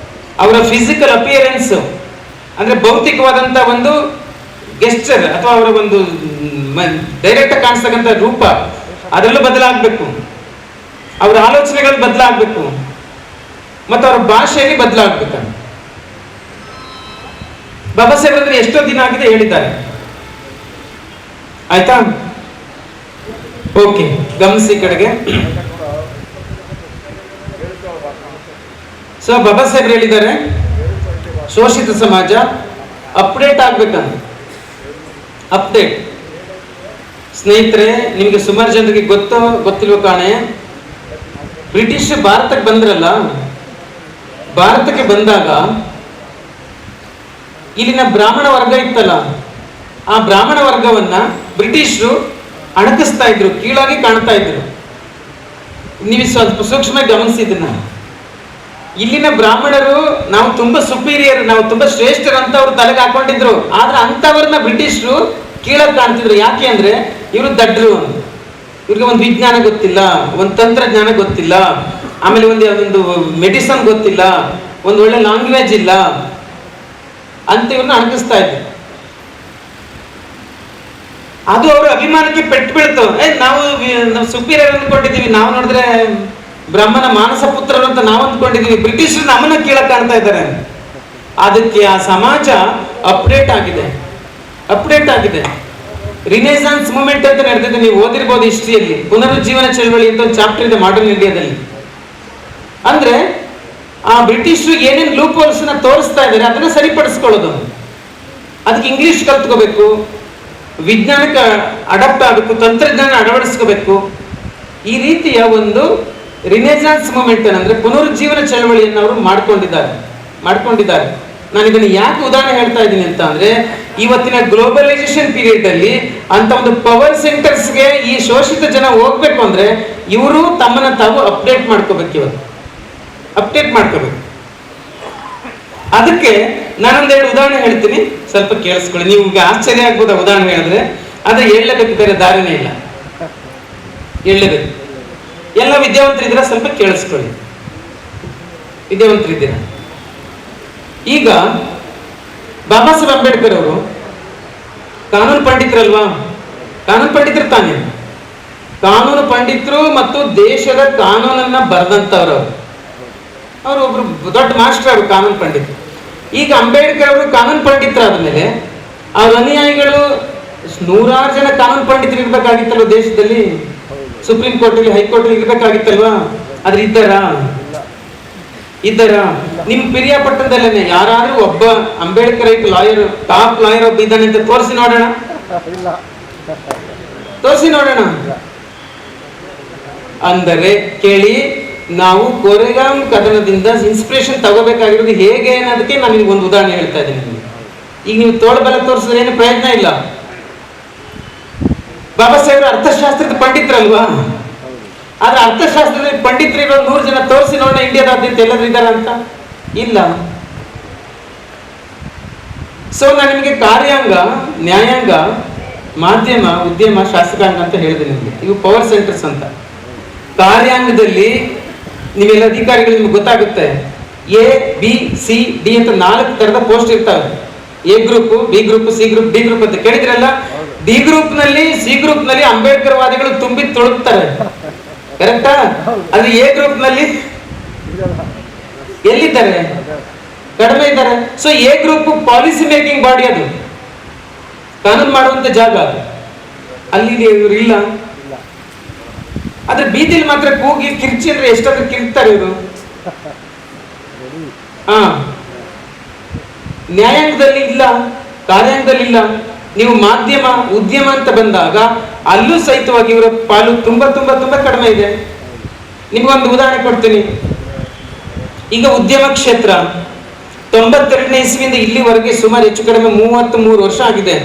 ಅವರ ಫಿಸಿಕಲ್ ಅಪಿಯರೆನ್ಸ್ ಅಂದ್ರೆ ಭೌತಿಕವಾದಂತ ಒಂದು ಗೆಸ್ಚರ್ ಅಥವಾ ಅವರ ಒಂದು ಡೈರೆಕ್ಟ್ ಕಾಣಿಸ್ತಕ್ಕಂಥ ರೂಪ ಅದರಲ್ಲೂ ಬದಲಾಗಬೇಕು, ಅವರ ಆಲೋಚನೆಗಳು ಬದಲಾಗಬೇಕು, ಮತ್ತು ಅವರ ಭಾಷೆಯಲ್ಲಿ ಬದಲಾಗಬೇಕು. ಬಾಬಾ ಸಾಹೇಬ್ ಅಂದ್ರೆ ಎಷ್ಟೋ ದಿನ ಆಗಿದೆ ಹೇಳಿದ್ದಾರೆ, ಆಯ್ತಾ? ಓಕೆ, ಗಮನಿಸಿ ಕಡೆಗೆ. ಸೊ ಬಾಬಾ ಸಾಹೇಬ್ ಹೇಳಿದ್ದಾರೆ ಶೋಷಿತ ಸಮಾಜ ಅಪ್ಡೇಟ್ ಆಗ್ಬೇಕಂತ. ಅಪ್ಡೇಟ್ ಸ್ನೇಹಿತರೆ, ನಿಮ್ಗೆ ಸುಮಾರು ಜನರಿಗೆ ಗೊತ್ತಿಲ್ವ ಕಾಣೆ, ಬ್ರಿಟಿಷ್ ಭಾರತಕ್ಕೆ ಬಂದ್ರಲ್ಲ, ಭಾರತಕ್ಕೆ ಬಂದಾಗ ಇಲ್ಲಿನ ಬ್ರಾಹ್ಮಣ ವರ್ಗ ಇತ್ತಲ್ಲ, ಆ ಬ್ರಾಹ್ಮಣ ವರ್ಗವನ್ನ ಬ್ರಿಟಿಷರು ಅಣಕಿಸ್ತಾ ಇದ್ರು, ಕೀಳಾಗಿ ಕಾಣ್ತಾ ಇದ್ರು. ನೀವು ಸ್ವಲ್ಪ ಸೂಕ್ಷ್ಮವಾಗಿ ಗಮನಿಸಿದ್ದನ್ನ. ಇಲ್ಲಿನ ಬ್ರಾಹ್ಮಣರು ನಾವು ತುಂಬಾ ಸುಪೀರಿಯರ್, ನಾವು ತುಂಬಾ ಶ್ರೇಷ್ಠರು ಅಂತ ಅವ್ರು ತಲೆಗೆ ಹಾಕೊಂಡಿದ್ರು. ಆದ್ರೆ ಅಂತವ್ರನ್ನ ಬ್ರಿಟಿಷರು ಕೀಳಾಗಿ ಕಾಣ್ತಿದ್ರು. ಯಾಕೆ ಅಂದ್ರೆ ಇವರು ದಡ್ರು, ಇವ್ರಿಗೆ ಒಂದು ವಿಜ್ಞಾನ ಗೊತ್ತಿಲ್ಲ, ಒಂದು ತಂತ್ರಜ್ಞಾನ ಗೊತ್ತಿಲ್ಲ, ಆಮೇಲೆ ಒಂದು ಮೆಡಿಸನ್ ಗೊತ್ತಿಲ್ಲ, ಒಂದು ಒಳ್ಳೆ ಲ್ಯಾಂಗ್ವೇಜ್ ಇಲ್ಲ ಅಂತ ಇವ್ರನ್ನ ಅಣಕಿಸ್ತಾ ಇದ್ರು. ಅದು ಅವ್ರ ಅಭಿಮಾನಕ್ಕೆ ಪೆಟ್ಟು ಬೀಳ್ತು. ನಾವು ಸುಪೀರಿಯರ್ ಅಂದ್ಕೊಂಡಿದೀವಿ, ನಾವು ನೋಡಿದ್ರೆ ಬ್ರಹ್ಮನ ಮಾನಸ ಪುತ್ರರು ಅಂತ ನಾವು ಅಂದ್ಕೊಂಡಿದೀವಿ, ಬ್ರಿಟಿಷರು ನಮ್ಮನ್ನ ಕೀಳಕ್ ಕಾಣ್ತಾ ಇದ್ದಾರೆ. ಅದಕ್ಕೆ ಆ ಸಮಾಜ ಅಪ್ಡೇಟ್ ಆಗಿದೆ, ಅಪ್ಡೇಟ್ ಆಗಿದೆ. ರಿನೇಸಾನ್ಸ್ ಮೂವ್ಮೆಂಟ್ ಅಂತ ನಡೆದಿದೆ, ನೀವು ಓದಿರ್ಬೋದು ಹಿಸ್ಟ್ರಿಯಲ್ಲಿ. ಪುನರುಜ್ಜೀವನ ಚಳವಳಿ ಅಂತ ಒಂದು ಚಾಪ್ಟರ್ ಇದೆ ಮಾಡರ್ನ್ ಇಂಡಿಯಾದಲ್ಲಿ. ಅಂದ್ರೆ ಆ ಬ್ರಿಟಿಷರು ಏನೇನು ಲೂಪ್ ಹೋಲ್ಸ್ ನ ತೋರಿಸ್ತಾ ಇದ್ದಾರೆ ಅದನ್ನ ಸರಿಪಡಿಸ್ಕೊಳ್ಳೋದು. ಅದಕ್ಕೆ ಇಂಗ್ಲಿಷ್ ಕಲ್ತ್ಕೋಬೇಕು, ವಿಜ್ಞಾನಕ್ಕೆ ಅಡಾಪ್ಟ್ ಆಗಬೇಕು, ತಂತ್ರಜ್ಞಾನ ಅಳವಡಿಸ್ಕೋಬೇಕು. ಈ ರೀತಿಯ ಒಂದು ರಿನೆಸಾನ್ಸ್ ಮೂವ್ಮೆಂಟ್ ಅಂದ್ರೆ ಪುನರುಜ್ಜೀವನ ಚಳವಳಿಯನ್ನು ಅವರು ಮಾಡ್ಕೊಂಡಿದ್ದಾರೆ. ನಾನು ಇದನ್ನು ಯಾಕೆ ಉದಾಹರಣೆ ಹೇಳ್ತಾ ಇದ್ದೀನಿ ಅಂತ ಅಂದ್ರೆ, ಇವತ್ತಿನ ಗ್ಲೋಬಲೈಸೇಷನ್ ಪೀರಿಯಡ್ ಅಲ್ಲಿ ಅಂತ ಒಂದು ಪವರ್ ಸೆಂಟರ್ಸ್ಗೆ ಈ ಶೋಷಿತ ಜನ ಹೋಗ್ಬೇಕು ಅಂದ್ರೆ ಇವರು ತಮ್ಮನ್ನ ತಾವು ಅಪ್ಡೇಟ್ ಮಾಡ್ಕೋಬೇಕು, ಇವತ್ತು ಅಪ್ಡೇಟ್ ಮಾಡ್ಕೋಬೇಕು. ಅದಕ್ಕೆ ನಾನೊಂದೆರಡು ಉದಾಹರಣೆ ಹೇಳ್ತೀನಿ, ಸ್ವಲ್ಪ ಕೇಳಿಸ್ಕೊಳ್ಳಿ. ನೀವು ಆಶ್ಚರ್ಯ ಆಗ್ಬೋದು ಉದಾಹರಣೆ ಹೇಳಿದ್ರೆ, ಆದ್ರೆ ಹೇಳಲೇಬೇಕು, ಬೇರೆ ದಾರಿನೇ ಇಲ್ಲ, ಹೇಳಲೇಬೇಕು. ಎಲ್ಲ ವಿದ್ಯಾವಂತರಿದ್ದೀರಾ, ಸ್ವಲ್ಪ ಕೇಳಿಸ್ಕೊಳ್ಳಿ. ವಿದ್ಯಾವಂತರಿದ್ದೀರಾ? ಈಗ ಬಾಬಾ ಸಾಹೇಬ್ ಅಂಬೇಡ್ಕರ್ ಅವರು ಕಾನೂನು ಪಂಡಿತರಲ್ವಾ? ಕಾನೂನು ಪಂಡಿತರು ತಾನೇ, ಕಾನೂನು ಪಂಡಿತರು ಮತ್ತು ದೇಶದ ಕಾನೂನನ್ನ ಬರೆದಂತವ್ರು. ಅವರು ಒಬ್ರು ದೊಡ್ಡ ಮಾಸ್ಟರ್, ಅವರು ಕಾನೂನು ಪಂಡಿತರು. ಈಗ ಅಂಬೇಡ್ಕರ್ ಅವರು ಕಾನೂನು ಪಂಡಿತರಾದ ಮೇಲೆ ಅವ್ರ ಅನುಯಾಯಿಗಳು ನೂರಾರು ಜನ ಕಾನೂನು ಪಂಡಿತರು ಇರ್ಬೇಕಾಗಿತ್ತಲ್ವ ದೇಶದಲ್ಲಿ, ಸುಪ್ರೀಂ ಕೋರ್ಟ್ ಅಲ್ಲಿ, ಹೈಕೋರ್ಟ್ ಅಲ್ಲಿ ಇರ್ಬೇಕಾಗಿತ್ತಲ್ವಾ? ಆದ್ರೆ ಇದ್ದಾರ ನಿಮ್ ಪಿರಿಯಾಪಟ್ಟಣದಲ್ಲೇನೆ ಯಾರಾದ್ರೂ ಒಬ್ಬ ಅಂಬೇಡ್ಕರ್ ಲಾಯರ್, ಟಾಪ್ ಲಾಯರ್ ಒಬ್ಬ ಇದ್ದಾನೆ ಅಂತ ತೋರಿಸಿ ನೋಡೋಣ, ತೋರಿಸಿ ನೋಡೋಣ. ಅಂದರೆ ಕೇಳಿ, ನಾವು ಕೋರೆಗಾಂ ಕದನದಿಂದ ಇನ್ಸ್ಪಿರೇಷನ್ ತಗೋಬೇಕಾಗಿರೋದು ಹೇಗೆ ಅನ್ನೋದಕ್ಕೆ ನಾನು ನಿಮ್ಗೆ ಒಂದು ಉದಾಹರಣೆ ಹೇಳ್ತಾ ಇದ್ದೀನಿ ನಿಮಗೆ. ಈಗ ನೀವು ತೋಳ್ಬಲ ತೋರಿಸಿದ್ರೆ ಏನು ಪ್ರಯತ್ನ ಇಲ್ಲ. ಬಾಬಾ ಸಾಹೇಬ್ರ ಅರ್ಥಶಾಸ್ತ್ರದ ಪಂಡಿತರಲ್ವಾ? ಆದ್ರೆ ಅರ್ಥಶಾಸ್ತ್ರದಲ್ಲಿ ಪಂಡಿತರಿರೋ 100 ಜನ ತೋರಿಸಿ ನೋಡೋಣ ಇಂಡಿಯಾದಾದ್ಯಂತ ಎಲ್ಲರೂ ಇದ್ದಾರ ಅಂತ. ಇಲ್ಲ. ಸೊ ನಾನು ನಿಮಗೆ ಕಾರ್ಯಾಂಗ, ನ್ಯಾಯಾಂಗ, ಮಾಧ್ಯಮ, ಉದ್ಯಮ, ಶಾಸಕಾಂಗ ಅಂತ ಹೇಳಿದೆ ನಿಮಗೆ. ಇವು ಪವರ್ ಸೆಂಟರ್ಸ್ ಅಂತ. ಕಾರ್ಯಾಂಗದಲ್ಲಿ ನೀವೆಲ್ಲ ಅಧಿಕಾರಿಗಳು ನಿಮ್ಗೆ ಗೊತ್ತಾಗುತ್ತೆ, ಎ, ಬಿ, ಸಿ, ಡಿ ಅಂತ 4 ತರದ ಪೋಸ್ಟ್ ಇರ್ತಾವೆ. A group, B group, C group, D group ಅಂತ ಕೇಳಿದ್ರಲ್ಲ. ಡಿ ಗ್ರೂಪ್ ನಲ್ಲಿ, ಸಿ ಗ್ರೂಪ್ ನಲ್ಲಿ ಅಂಬೇಡ್ಕರ್ ವಾದಿಗಳು ತುಂಬಿ ತೊಳಗ್ತಾರೆ, ಕರೆಕ್ಟಾ? ಆದ್ರೆ ಎ ಗ್ರೂಪ್ ನಲ್ಲಿ ಎಲ್ಲಿದ್ದಾರೆ? ಕಡಿಮೆ ಇದ್ದಾರೆ. So A group policy making body, ಅದು ಕಾನೂನು ಮಾಡುವಂತ ಜಾಗ, ಅಲ್ಲಿ ಇವರು ಇಲ್ಲ. ಆದ್ರೆ ಬೀದಿಲಿ ಮಾತ್ರ ಕೂಗಿ ಕಿರ್ಚಿ ಅಂದ್ರೆ ಎಷ್ಟಾದ್ರೂ ಕಿರ್ತಾರೆ ಇವರು. ನ್ಯಾಯಾಂಗದಲ್ಲಿ ಇಲ್ಲ, ಕಾರ್ಯಾಂಗದಲ್ಲಿ ಇಲ್ಲ. ನೀವು ಮಾಧ್ಯಮ, ಉದ್ಯಮ ಅಂತ ಬಂದಾಗ ಅಲ್ಲೂ ಸಹಿತವಾಗಿ ಇವರ ಪಾಲು ತುಂಬಾ ತುಂಬಾ ತುಂಬಾ ಕಡಿಮೆ ಇದೆ. ನಿಮ್ಗೊಂದು ಉದಾಹರಣೆ ಕೊಡ್ತೀನಿ. ಈಗ ಉದ್ಯಮ ಕ್ಷೇತ್ರ 92ನೇ ಇಸ್ವಿಯಿಂದ ಇಲ್ಲಿವರೆಗೆ ಸುಮಾರು ಹೆಚ್ಚು ಕಡಿಮೆ 33 ವರ್ಷ ಆಗಿದೆ.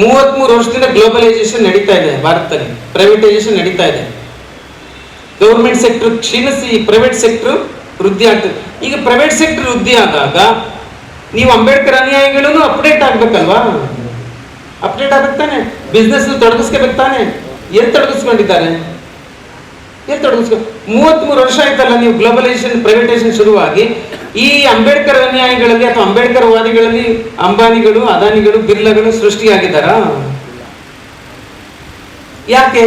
33 ವರ್ಷದಿಂದ ಗ್ಲೋಬಲೈಸೇಷನ್ ನಡೀತಾ ಇದೆ ಭಾರತದಲ್ಲಿ, ಪ್ರೈವೇಟೈಸೇಷನ್ ನಡೀತಾ ಇದೆ. ಗವರ್ಮೆಂಟ್ ಸೆಕ್ಟರ್ ಕ್ಷೀಣಿಸಿ ಪ್ರೈವೇಟ್ ಸೆಕ್ಟರ್ ವೃದ್ಧಿ ಆಗ್ತದೆ. ಈಗ ಪ್ರೈವೇಟ್ ಸೆಕ್ಟರ್ ವೃದ್ಧಿ ಆದಾಗ ನೀವು ಅಂಬೇಡ್ಕರ್ ಅನುಯಾಯಿಗಳು ಅಪ್ಡೇಟ್ ಆಗ್ಬೇಕಲ್ವಾ? ಅಪ್ಡೇಟ್ ಆಗ್ಬೇಕು ತಾನೆ, ಬಿಸ್ನೆಸ್ ತೊಡಗಿಸ್ಕೋಬೇಕು ತಾನೆ. ಎಲ್ಲಿ ತೊಡಗಿಸ್ಕೊಂಡಿದ್ದಾರೆ? ತೊಡಗಿಸ್ಕೊ. 33 ವರ್ಷ ಆಯ್ತಲ್ಲ ನೀವು ಗ್ಲೋಬಲೈಸೇಷನ್ ಪ್ರೈವೇಟೈಸೇಷನ್ ಶುರುವಾಗಿ. ಈ ಅಂಬೇಡ್ಕರ್ ಅನುಯಾಯಿಗಳಲ್ಲಿ ಅಥವಾ ಅಂಬೇಡ್ಕರ್ ವಾದಿಗಳಲ್ಲಿ ಅಂಬಾನಿಗಳು, ಅದಾನಿಗಳು, ಬಿರ್ಲಾಗಳು ಸೃಷ್ಟಿಯಾಗಿದ್ದಾರಾ? ಯಾಕೆ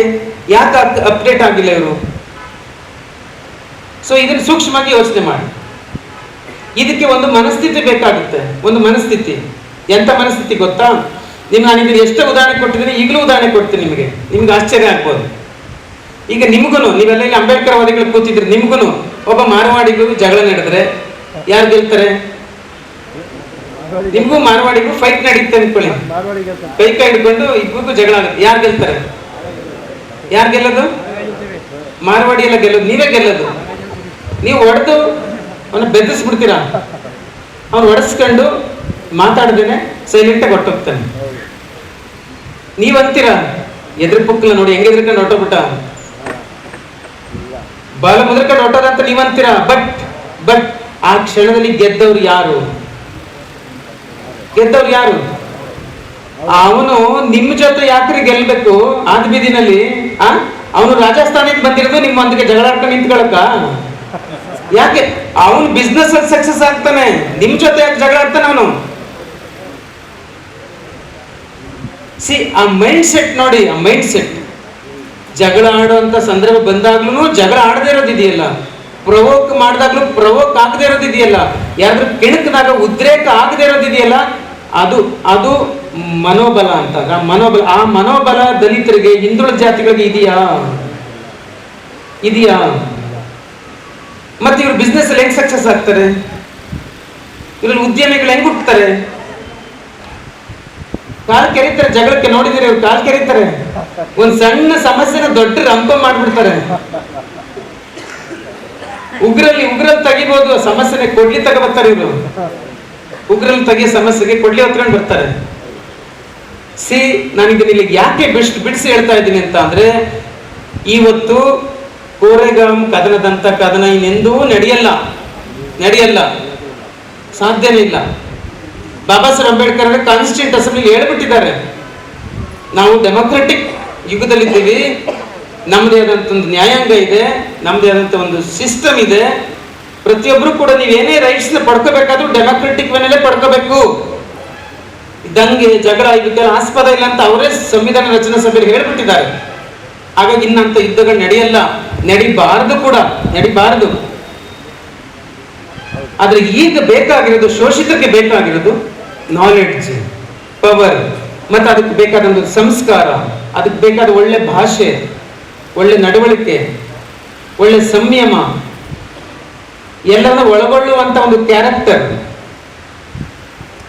ಅಪ್ಡೇಟ್ ಆಗಿಲ್ಲ ಇವರು? ಸೊ ಇದನ್ನು ಸೂಕ್ಷ್ಮವಾಗಿ ಯೋಚನೆ ಮಾಡಿ. ಇದಕ್ಕೆ ಒಂದು ಮನಸ್ಥಿತಿ ಬೇಕಾಗುತ್ತೆ. ಒಂದು ಮನಸ್ಥಿತಿ. ಎಂತ ಮನಸ್ಥಿತಿ ಗೊತ್ತಾ? ನಾನು ಇದನ್ನು ಎಷ್ಟು ಉದಾಹರಣೆ ಕೊಟ್ಟಿದ್ದೀನಿ, ಈಗಲೂ ಉದಾಹರಣೆ ಕೊಡ್ತೀನಿ ನಿಮ್ಗೆ ಆಶ್ಚರ್ಯ ಆಗ್ಬೋದು. ಈಗ ನಿಮ್ಗೂ, ನೀವೆಲ್ಲ ಇಲ್ಲಿ ಅಂಬೇಡ್ಕರ್ ವಾದಿಗಳು ಕೂತಿದ್ರಿ, ನಿಮ್ಗೂ ಒಬ್ಬ ಮಾರವಾಡಿಗೂ ಜಗಳ ನಡೆದ್ರೆ ಯಾರು ಗೆಲ್ತಾರೆ? ನಿಮ್ಗೂ ಮಾರವಾಡಿಗೂ ಫೈಟ್ ನಡೀತೆ ಅನ್ಕೊಳ್ಳಿ, ಕೈ ಹಿಡ್ಕೊಂಡು ಇಬ್ಬರಿಗೂ ಜಗಳ ಆಗುತ್ತೆ. ಯಾರು ಗೆಲ್ತಾರೆ? ಯಾರು ಗೆಲ್ಲೋದು? ಮಾರವಾಡಿ ಎಲ್ಲ ಗೆಲ್ಲೋದು, ನೀವೇ ಗೆಲ್ಲೋದು. ನೀವು ಹೊಡೆದು ಅವನ್ನ ಬೆದರಿಸ್ಬಿಡ್ತೀರಾ. ಅವ್ನು ಹೊಡೆಸ್ಕೊಂಡು ಮಾತಾಡ್ದೇನೆ ಸೈಲೆಂಟಾಗಿ ಹೊರಟೋಗ್ತಾನೆ. ನೀವಂತೀರಾ ಎದುರು ಪುಕ್ಕಲ ನೋಡಿ ಹೆಂಗೆ ಎದ್ರಕೊಂಡು ಹೊರಟೋಗ್ಬಿಟ್ಟ, ಬಾಲ ಮುದ್ರಕೊಂಡು ಹೊರಟೋದ ಅಂತ ನೀವಂತೀರಾ. ಬಟ್ ಆ ಕ್ಷಣದಲ್ಲಿ ಗೆದ್ದವ್ರು ಯಾರು? ಅವನು ನಿಮ್ಮ ಜೊತೆ ಯಾಕ್ರಿ ಗೆಲ್ಬೇಕು? ಆದ ಬೀದಿನಲ್ಲಿ ಅವನು ರಾಜಸ್ಥಾನಕ್ಕೆ ಬಂದಿರೋದು ನಿಮ್ಮೊಂದಿಗೆ ಜಗಳಾಡ್ಕೊಂಡು ನಿಂತ್ಕೊಳಕ? ಯಾಕೆ? ಅವನು ಬಿಸ್ನೆಸ್ ಅಲ್ಲಿ ಸಕ್ಸಸ್ ಆಗ್ತಾನೆ, ನಿಮ್ ಜೊತೆ ಯಾಕೆ ಜಗಳ ಆಡ್ತಾನೆ ಅವನು? ಆ ಮೈಂಡ್ ಸೆಟ್ ನೋಡಿ, ಆ ಮೈಂಡ್ ಸೆಟ್. ಜಗಳ ಆಡುವಂತ ಸಂದರ್ಭ ಬಂದಾಗ್ಲೂ ಜಗಳ ಆಡದೇ ಇರೋದಿದೆಯಲ್ಲ, ಪ್ರವೋಕ್ ಮಾಡಿದಾಗ್ಲೂ ಪ್ರವೋಕ್ ಆಗದೆ ಇರೋದಿದೆಯಲ್ಲ, ಯಾರಾದ್ರೂ ಕೆಣಕದಾಗ ಉದ್ರೇಕ ಆಗದೆ ಇರೋದಿದೆಯಲ್ಲ, ಅದು ಮನೋಬಲ ಅಂತ. ಆ ಮನೋಬಲ ದಲಿತರಿಗೆ, ಹಿಂದುಳಿದ ಜಾತಿಗಳಿಗೆ ಇದೆಯಾ? ಮತ್ತೆ ಇವ್ರು ಬಿಸ್ನೆಸ್ ಅಲ್ಲಿ ಹೆಂಗ್ ಸಕ್ಸಸ್ ಆಗ್ತಾರೆ? ಇವ್ರಲ್ಲಿ ಉದ್ಯಮಿಗಳು ಹೆಂಗ್ ಹುಟ್ಟುತ್ತಾರೆ? ಕಾಲ್ ಕೆರೀತಾರೆ ಜಗಳಕ್ಕೆ. ನೋಡಿದಿರಿ, ಇವ್ರು ಕಾಲ್ ಕೆರೀತಾರೆ. ಒಂದ್ ಸಣ್ಣ ಸಮಸ್ಯೆನ ದೊಡ್ಡ ರಂಪ ಮಾಡ್ಬಿಡ್ತಾರೆ. ಉಗ್ರಲ್ಲಿ ತೆಗಿಬಹುದು ಸಮಸ್ಯೆನೆ, ಕೊಡ್ಲಿ ತಗೋಬರ್ತಾರೆ ಇವರು. ಉಗ್ರಲ್ಲಿ ತೆಗಿಯೋ ಸಮಸ್ಯೆಗೆ ಕೊಡ್ಲಿ ಹೊತ್ಕೊಂಡು ಬರ್ತಾರೆ. ನಾನು ಇದನ್ನ ಇಲ್ಲಿಗೆ ಯಾಕೆ ಬಿಡಿಸಿ ಹೇಳ್ತಾ ಇದ್ದೀನಿ ಅಂತ ಅಂದ್ರೆ, ಇವತ್ತು ಕೋರೆಗಾಮ್ ಕದನದಂತ ಕದನ ಇನ್ನೆಂದೂ ನಡೆಯಲ್ಲ, ಸಾಧ್ಯನೇ ಇಲ್ಲ. ಬಾಬಾ ಸಾಹೇಬ್ ಅಂಬೇಡ್ಕರ್ ಅವರ ಕಾನ್ಸ್ಟಿಟ್ಯೂಂಟ್ ಅಸೆಂಬ್ಲಿ ಹೇಳ್ಬಿಟ್ಟಿದ್ದಾರೆ, ನಾವು ಡೆಮೊಕ್ರೆಟಿಕ್ ಯುಗದಲ್ಲಿದ್ದೀವಿ, ನಮ್ಮದೇ ಆದಂತ ಒಂದು ನ್ಯಾಯಾಂಗ ಇದೆ, ನಮ್ಮದೇ ಆದಂತ ಒಂದು ಸಿಸ್ಟಮ್ ಇದೆ. ಪ್ರತಿಯೊಬ್ರು ಕೂಡ ನೀವೇನೇ ರೈಟ್ಸ್ ನ ಪಡ್ಕೋಬೇಕಾದ್ರೂ ಡೆಮೊಕ್ರೆಟಿಕ್ ವೇನಲ್ಲೇ ಪಡ್ಕೋಬೇಕು. ದಂಗೆ ಜಗಳ ಇದಕ್ಕೆಲ್ಲ ಆಸ್ಪದ ಇಲ್ಲ ಅಂತ ಅವರೇ ಸಂವಿಧಾನ ರಚನಾ ಸಭೆಯಲ್ಲಿ ಹೇಳ್ಬಿಟ್ಟಿದ್ದಾರೆ. ಹಾಗಾಗಿ ಇನ್ನಂತ ಯುದ್ಧಗಳು ನಡಿಬಾರದು. ಆದ್ರೆ ಈಗ ಬೇಕಾಗಿರೋದು, ಶೋಷಿತರಿಗೆ ಬೇಕಾಗಿರೋದು ನಾಲೆಡ್ಜ್, ಪವರ್, ಮತ್ತೆ ಅದಕ್ಕೆ ಬೇಕಾದ ಒಂದು ಸಂಸ್ಕಾರ, ಅದಕ್ಕೆ ಬೇಕಾದ ಒಳ್ಳೆ ಭಾಷೆ, ಒಳ್ಳೆ ನಡವಳಿಕೆ, ಒಳ್ಳೆ ಸಂಯಮ, ಎಲ್ಲವನ್ನ ಒಳಗೊಳ್ಳುವಂತ ಒಂದು ಕ್ಯಾರೆಕ್ಟರ್.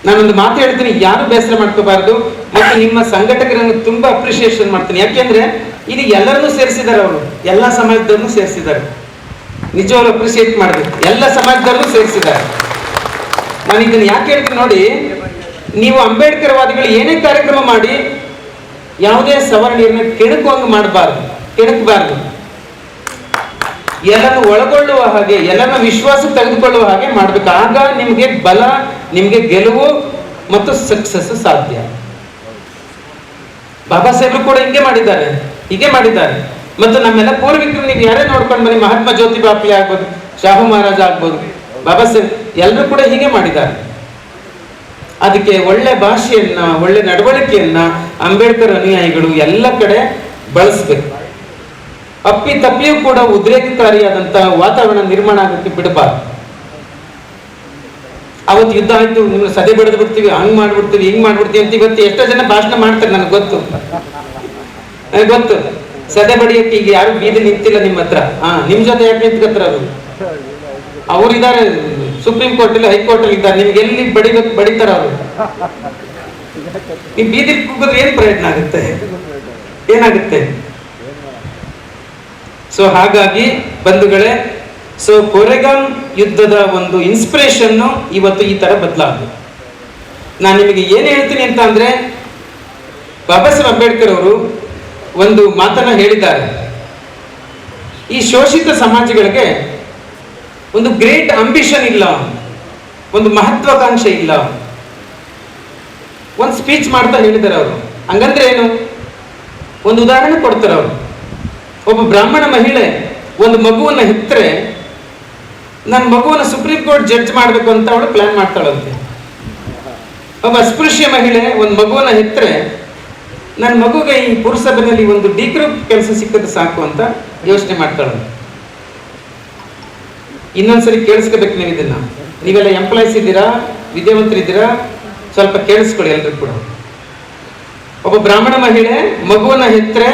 ನಾನೊಂದು ಮಾತು ಹೇಳ್ತೀನಿ, ಯಾರು ಬೇಸರ ಮಾಡ್ಕೋಬಾರ್ದು. ಮತ್ತೆ ನಿಮ್ಮ ಸಂಘಟಕರನ್ನು ತುಂಬಾ ಅಪ್ರಿಸಿಯೇಷನ್ ಮಾಡ್ತೀನಿ. ಯಾಕೆಂದ್ರೆ ಇಲ್ಲಿ ಎಲ್ಲರನ್ನೂ ಸೇರಿಸಿದ್ದಾರೆ, ಅವರು ಎಲ್ಲಾ ಸಮಾಜದವ್ರನ್ನೂ ಸೇರಿಸಿದ್ದಾರೆ. ನಿಜವಾಗ್ಲೂ ಅಪ್ರಿಸಿಯೇಟ್ ಮಾಡಬೇಕು, ಎಲ್ಲ ಸಮಾಜದವ್ರನ್ನೂ ಸೇರಿಸಿದ್ದಾರೆ. ನಾನು ಇದನ್ನು ಯಾಕೆ ಹೇಳ್ತೀನಿ ನೋಡಿ, ನೀವು ಅಂಬೇಡ್ಕರ್ ವಾದಿಗಳು ಏನೇ ಕಾರ್ಯಕ್ರಮ ಮಾಡಿ ಯಾವುದೇ ಸವರ್ಣೀಯರನ್ನ ಕೆಣಕಬಾರದು. ಎಲ್ಲನ್ನು ಒಳಗೊಳ್ಳುವ ಹಾಗೆ, ಎಲ್ಲರನ್ನ ವಿಶ್ವಾಸ ತೆಗೆದುಕೊಳ್ಳುವ ಹಾಗೆ ಮಾಡ್ಬೇಕು. ಆಗ ನಿಮ್ಗೆ ಬಲ, ನಿಮ್ಗೆ ಗೆಲುವು ಮತ್ತು ಸಕ್ಸಸ್ ಸಾಧ್ಯ. ಬಾಬಾ ಸಾಹೇಬರು ಕೂಡ ಹೀಗೆ ಮಾಡಿದ್ದಾರೆ. ಮತ್ತು ನಮ್ಮೆಲ್ಲ ಪೂರ್ವಿಕರು ನೀವು ಯಾರೇ ನೋಡ್ಕೊಂಡು ಬನ್ನಿ, ಮಹಾತ್ಮ ಜ್ಯೋತಿಬಾ ಫುಲೆ ಆಗ್ಬೋದು, ಶಾಹು ಮಹಾರಾಜ ಆಗ್ಬೋದು, ಬಾಬಾ ಸಾಹೇಬ್ ಎಲ್ಲರೂ ಕೂಡ ಹೀಗೆ ಮಾಡಿದ್ದಾರೆ. ಅದಕ್ಕೆ ಒಳ್ಳೆ ಭಾಷೆಯನ್ನ, ಒಳ್ಳೆ ನಡವಳಿಕೆಯನ್ನ ಅಂಬೇಡ್ಕರ್ ಅನುಯಾಯಿಗಳು ಎಲ್ಲ ಕಡೆ ಬಳಸಬೇಕು. ಅಪ್ಪಿ ತಪ್ಪಿಯೂ ಕೂಡ ಉದ್ರೇಕಕಾರಿಯಾದಂತಹ ವಾತಾವರಣ ನಿರ್ಮಾಣ ಆಗೋಕ್ಕೆ ಬಿಡಬಾರ್ದು. ಅವತ್ತು ಯುದ್ಧ ಆಯ್ತು, ನಿಮ್ಗೆ ಸದೆ ಬೆಳೆದು ಬಿಡ್ತೀವಿ, ಹಂಗ್ ಮಾಡ್ಬಿಡ್ತೀವಿ, ಹಿಂಗ್ ಮಾಡ್ಬಿಡ್ತೀವಿ ಅಂತ ಇವತ್ತು ಎಷ್ಟೋ ಜನ ಭಾಷಣ ಮಾಡ್ತಾರೆ. ನನಗೆ ಗೊತ್ತು ಸದೆ ಬಡಿಯಕ್ಕೆ ಈಗ ಯಾರು ಬೀದಿ ನಿಂತಿಲ್ಲ ನಿಮ್ಮ ಹತ್ರ. ನಿಮ್ ಜೊತೆ ಯಾಕೆ ನಿಂತ್ಕತ್ರ? ಅವ್ರು ಇದಾರೆ, ಸುಪ್ರೀಂ ಕೋರ್ಟ್ ಅಲ್ಲಿ, ಹೈಕೋರ್ಟ್ ಅಲ್ಲಿ ಇದ್ದಾರೆ. ನಿಮ್ಗೆ ಎಲ್ಲಿ ಬಡಿತಾರ ಅವರು? ನೀವು ಬೀದಿ ಕೂಗಿದ್ರೆ ಏನ್ ಪ್ರಯತ್ನ ಏನಾಗುತ್ತೆ? ಸೊ ಹಾಗಾಗಿ ಬಂಧುಗಳೇ, ಕೋರೆಗಾಮ್ ಯುದ್ಧದ ಒಂದು ಇನ್ಸ್ಪಿರೇಷನ್ ಇವತ್ತು ಈ ತರ ಬದಲಾಗಿದೆ. ನಾನು ನಿಮಗೆ ಏನು ಹೇಳ್ತೀನಿ ಅಂತ ಅಂದ್ರೆ, ಬಾಬಾ ಸಾಹೇಬ್ ಅಂಬೇಡ್ಕರ್ ಅವರು ಒಂದು ಮಾತನ್ನ ಹೇಳಿದ್ದಾರೆ. ಈ ಶೋಷಿತ ಸಮಾಜಗಳಿಗೆ ಒಂದು ಗ್ರೇಟ್ ಅಂಬಿಷನ್ ಇಲ್ಲ, ಒಂದು ಮಹತ್ವಾಕಾಂಕ್ಷೆ ಇಲ್ಲ. ಒಂದು ಸ್ಪೀಚ್ ಮಾಡ್ತಾ ಹೇಳಿದ್ದಾರೆ ಅವರು. ಹಂಗಂದ್ರೆ ಏನು? ಒಂದು ಉದಾಹರಣೆ ಕೊಡ್ತಾರೆ ಅವರು. ಒಬ್ಬ ಬ್ರಾಹ್ಮಣ ಮಹಿಳೆ ಒಂದು ಮಗುವನ್ನ ಹೆತ್ತರೆ ನನ್ನ ಮಗುವನ್ನ ಸುಪ್ರೀಂ ಕೋರ್ಟ್ ಜಡ್ಜ್ ಮಾಡಬೇಕು ಅಂತ ಅವಳು ಪ್ಲಾನ್ ಮಾಡ್ತಾಳಂತೆ. ಒಬ್ಬ ಅಸ್ಪೃಶ್ಯ ಮಹಿಳೆ ಒಂದು ಮಗುವನ್ನ ಹೆತ್ತರೆ ನನ್ನ ಮಗುಗೆ ಈ ಪುರಸಭೆಯಲ್ಲಿ ಒಂದು ಡಿ ಗ್ರೂಪ್ ಕೆಲಸ ಸಿಕ್ಕದ್ದು ಸಾಕು ಅಂತ ಯೋಚನೆ ಮಾಡ್ತಾಳಂತೆ. ಇನ್ನೊಂದ್ಸರಿ ಕೇಳಿಸ್ಕೋಬೇಕು ನೀವು ಇದನ್ನ. ನೀವೆಲ್ಲ ಎಂಪ್ಲಾಯ್ಸ್ ಇದ್ದೀರಾ, ವಿದ್ಯಾವಂತರಿದ್ದೀರಾ, ಸ್ವಲ್ಪ ಕೇಳಿಸ್ಕೊಳ್ಳಿ ಎಲ್ರಿಗೂ ಕೂಡ. ಒಬ್ಬ ಬ್ರಾಹ್ಮಣ ಮಹಿಳೆ ಮಗುವನ್ನ ಹೆತ್ತರೆ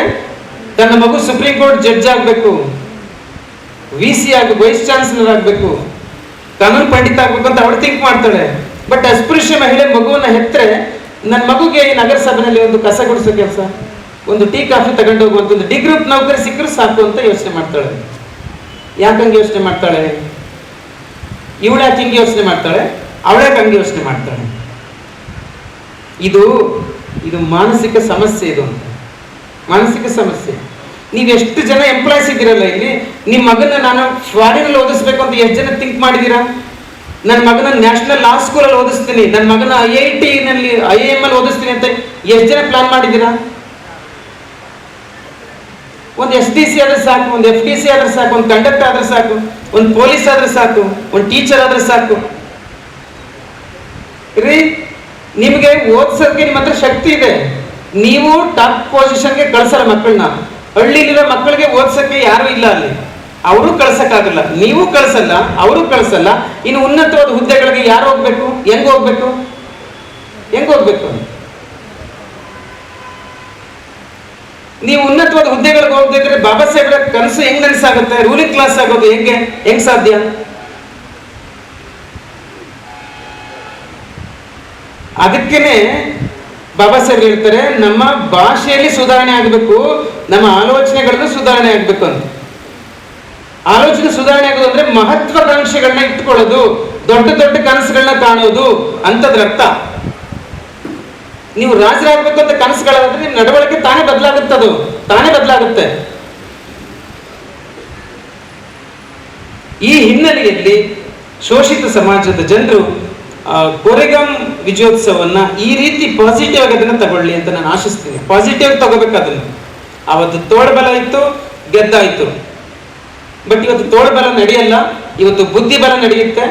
ತನ್ನ ಮಗು ಸುಪ್ರೀಂ ಕೋರ್ಟ್ ಜಡ್ಜ್ ಆಗ್ಬೇಕು, VC ವೈಸ್ ಚಾನ್ಸಲರ್ ಆಗ್ಬೇಕು, ಕಾನೂನು ಪಂಡಿತ ಆಗ್ಬೇಕು ಅಂತ ಅವಳು ಥಿಂಕ್ ಮಾಡ್ತಾಳೆ. ಬಟ್ ಅಸ್ಪೃಶ್ಯ ಮಹಿಳೆ ಮಗುವನ್ನ ಹೆತ್ತರೆ ನನ್ನ ಮಗುಗೆ ಈ ನಗರಸಭೆಯಲ್ಲಿ ಒಂದು ಕಸ ಗುಡಿಸೋ ಕೆಲಸ, ಒಂದು ಟೀ ಕಾಫಿ ತಗೊಂಡು ಹೋಗುವಂತ ಒಂದು ಡಿ ಗ್ರೂಪ್ ನೌಕರಿ ಸಿಕ್ಕರು ಸಾಕು ಅಂತ ಯೋಚನೆ ಮಾಡ್ತಾಳೆ. ಯಾಕಂಗೆ ಯೋಚನೆ ಮಾಡ್ತಾಳೆ? ಇವಳು ಯಾಕೆ ಹಿಂಗೆ ಯೋಚನೆ ಮಾಡ್ತಾಳೆ, ಅವಳ್ಯಾಕೆ ಹಂಗೆ ಯೋಚನೆ ಮಾಡ್ತಾಳೆ? ಇದು ಮಾನಸಿಕ ಸಮಸ್ಯೆ. ಇದು ಅಂತ ಮಾನಸಿಕ ಸಮಸ್ಯೆ. ನೀವು ಎಷ್ಟು ಜನ ಎಂಪ್ಲಾಯ್ಸ್ ಇದ್ದೀರಲ್ಲ ಇಲ್ಲಿ, ನಿಮ್ಮ ಮಗನ ನಾನು ಫಾರಿನಲ್ಲಿ ಓದಿಸ್ಬೇಕು ಅಂತ ಎಷ್ಟು ಜನ ಥಿಂಕ್ ಮಾಡಿದ್ದೀರಾ? ನನ್ನ ಮಗನ ನ್ಯಾಷನಲ್ ಲಾ ಸ್ಕೂಲಲ್ಲಿ ಓದಿಸ್ತೀನಿ, ನನ್ನ ಮಗನ IIT ನಲ್ಲಿ IIM ಅಲ್ಲಿ ಓದಿಸ್ತೀನಿ ಅಂತ ಎಷ್ಟು ಜನ ಪ್ಲಾನ್ ಮಾಡಿದ್ದೀರಾ? ಒಂದು SDC ಆದ್ರೆ ಸಾಕು, ಒಂದು FDC ಆದ್ರೆ ಸಾಕು, ಒಂದು ಕಂಡಕ್ಟರ್ ಆದ್ರೆ ಸಾಕು, ಒಂದು ಪೊಲೀಸ್ ಆದ್ರೆ ಸಾಕು, ಒಂದು ಟೀಚರ್ ಆದ್ರೆ ಸಾಕು ರೀ. ನಿಮಗೆ ಓದ್ಸೋಕೆ ನಿಮ್ಮ ಹತ್ರ ಶಕ್ತಿ ಇದೆ, ನೀವು ಟಾಪ್ ಪೊಸಿಷನ್ಗೆ ಕಳ್ಸಲ್ಲ ಮಕ್ಕಳನ್ನ. ಹಳ್ಳಿಲಿರೋ ಮಕ್ಕಳಿಗೆ ಓದ್ಸಕ್ಕೆ ಯಾರು ಇಲ್ಲ ಅಲ್ಲಿ, ಅವರು ಕಳ್ಸಕ್ಕಾಗಲ್ಲ, ನೀವು ಕಳ್ಸಲ್ಲ, ಅವರು ಕಳ್ಸಲ್ಲ. ಇನ್ನು ಉನ್ನತವಾದ ಹುದ್ದೆಗಳಿಗೆ ಯಾರು ಹೋಗ್ಬೇಕು? ಹೆಂಗ್ ಹೋಗ್ಬೇಕು? ನೀವು ಉನ್ನತವಾದ ಹುದ್ದೆಗಳಿಗೆ ಹೋಗದಿದ್ರೆ ಬಾಬಾ ಸಾಹೇಬ್ರ ಕನಸು ಹೆಂಗ್ ನನಸಾಗುತ್ತೆ? ರೂಲಿಂಗ್ ಕ್ಲಾಸ್ ಆಗೋದು ಹೆಂಗ್ ಸಾಧ್ಯ? ಅದಕ್ಕೇನೆ ಬಾಬಾ ಸಾಹೇಬ್ ಹೇಳ್ತಾರೆ, ನಮ್ಮ ಭಾಷೆಯಲ್ಲಿ ಸುಧಾರಣೆ ಆಗಬೇಕು, ನಮ್ಮ ಆಲೋಚನೆಗಳಲ್ಲೂ ಸುಧಾರಣೆ ಆಗ್ಬೇಕು ಅಂತ. ಆಲೋಚನೆ ಸುಧಾರಣೆ ಆಗೋದು ಅಂದ್ರೆ ಮಹತ್ವಾಕಾಂಕ್ಷೆಗಳನ್ನ ಇಟ್ಕೊಳ್ಳೋದು, ದೊಡ್ಡ ದೊಡ್ಡ ಕನಸುಗಳನ್ನ ಕಾಣೋದು ಅಂತದ್ರ ಅರ್ಥ. ನೀವು ರಾಜರಾಗಬೇಕು ಅಂತ ಕನಸುಗಳಾದ್ರೆ ನಿಮ್ಮ ನಡವಳಿಕೆ ತಾನೇ ಬದಲಾಗುತ್ತೆ, ಅದು ತಾನೇ ಬದಲಾಗುತ್ತೆ. ಈ ಹಿನ್ನೆಲೆಯಲ್ಲಿ ಶೋಷಿತ ಸಮಾಜದ ಜನರು ಕೋರೆಗಾಂ ವಿಜಯೋತ್ಸವನ್ನ ಈ ರೀತಿ ಪಾಸಿಟಿವ್ ಆಗಿ ಅದನ್ನ ತಗೊಳ್ಳಿ ಅಂತ ನಾನು ಆಶಿಸ್ತೀನಿ. ಪಾಸಿಟಿವ್ ತಗೋಬೇಕು ಅದನ್ನು. ಅವತ್ತು ತೋಳ್ಬಲ ಇತ್ತು, ಗೆದ್ದಾಯ್ತು. ಬಟ್ ಇವತ್ತು ತೋಳ್ಬಲ ನಡೆಯಲ್ಲ, ಇವತ್ತು ಬುದ್ಧಿಬಲ ನಡೆಯುತ್ತೆ.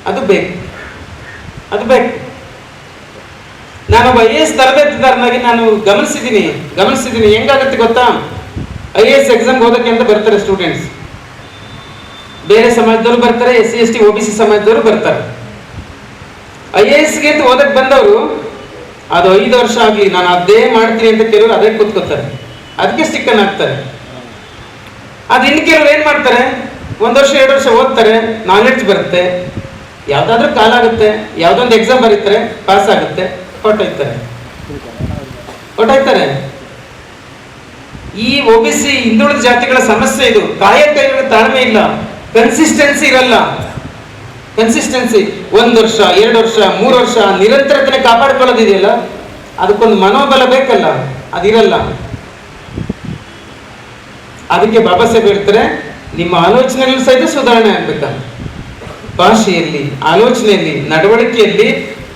ಅದು ಬೇಕು. ನಾನೊಬ್ಬ IAS ತರಬೇತಿದಾರನಾಗಿ ನಾನು ಗಮನಿಸಿದ್ದೀನಿ ಹೆಂಗಾಗುತ್ತೆ ಗೊತ್ತಾ? IAS ಎಕ್ಸಾಮ್ ಓದಕ್ಕೆ ಅಂತ ಬರ್ತಾರೆ ಸ್ಟೂಡೆಂಟ್ಸ್. ಬೇರೆ ಸಮಾಜದವರು ಬರ್ತಾರೆ, SC ST OBC ಸಮಾಜದವರು ಬರ್ತಾರೆ. IASಗೆ ಅಂತ ಓದಕ್ಕೆ ಬಂದವರು ಅದು 5 ವರ್ಷ ಆಗಲಿ ನಾನು ಅದೇ ಮಾಡ್ತೀನಿ ಅಂತ ಕೆಲವರು ಅದೇ ಕೂತ್ಕೋತಾರೆ, ಅದಕ್ಕೆ ಸ್ಟಿಕ್ಕನ್ ಹಾಕ್ತಾರೆ. ಅದು ಇನ್ನು ಕೆಲವರು ಏನ್ ಮಾಡ್ತಾರೆ, 1 ವರ್ಷ 2 ವರ್ಷ ಓದ್ತಾರೆ, ನಾಲೆಡ್ಜ್ ಬರುತ್ತೆ, ಯಾವ್ದಾದ್ರೂ ಕಾಲ ಆಗುತ್ತೆ, ಯಾವ್ದೊಂದು ಎಕ್ಸಾಮ್ ಬರೀತಾರೆ, ಪಾಸ್ ಆಗುತ್ತೆ, ಹೊಟ್ಟೋಯ್ತಾರೆ. ಈ OBC ಹಿಂದುಳಿದ ಜಾತಿಗಳ ಸಮಸ್ಯೆ ಇದು. ಕಾಯಕ ತಾಳ್ಮೆ ಇಲ್ಲ, ಕನ್ಸಿಸ್ಟೆನ್ಸಿ ಇರಲ್ಲ. 1 ವರ್ಷ 2 ವರ್ಷ 3 ವರ್ಷ ನಿರಂತರತೆ ಕಾಪಾಡ್ಕೊಳ್ಳೋದಿದೆಯಲ್ಲ, ಅದಕ್ಕೊಂದು ಮನೋಬಲ ಬೇಕಲ್ಲ, ಅದಿರಲ್ಲ. ಅದಕ್ಕೆ ಬಾಬಾ ಸಾಹೇಬ್ ಹೇಳ್ತಾರೆ, ನಿಮ್ಮ ಆಲೋಚನೆಗಳು ಸಹಿತ ಸುಧಾರಣೆ ಆಗ್ಬೇಕಂತ. ಭಾಷೆಯಲ್ಲಿ, ಆಲೋಚನೆಯಲ್ಲಿ, ನಡವಳಿಕೆಯಲ್ಲಿ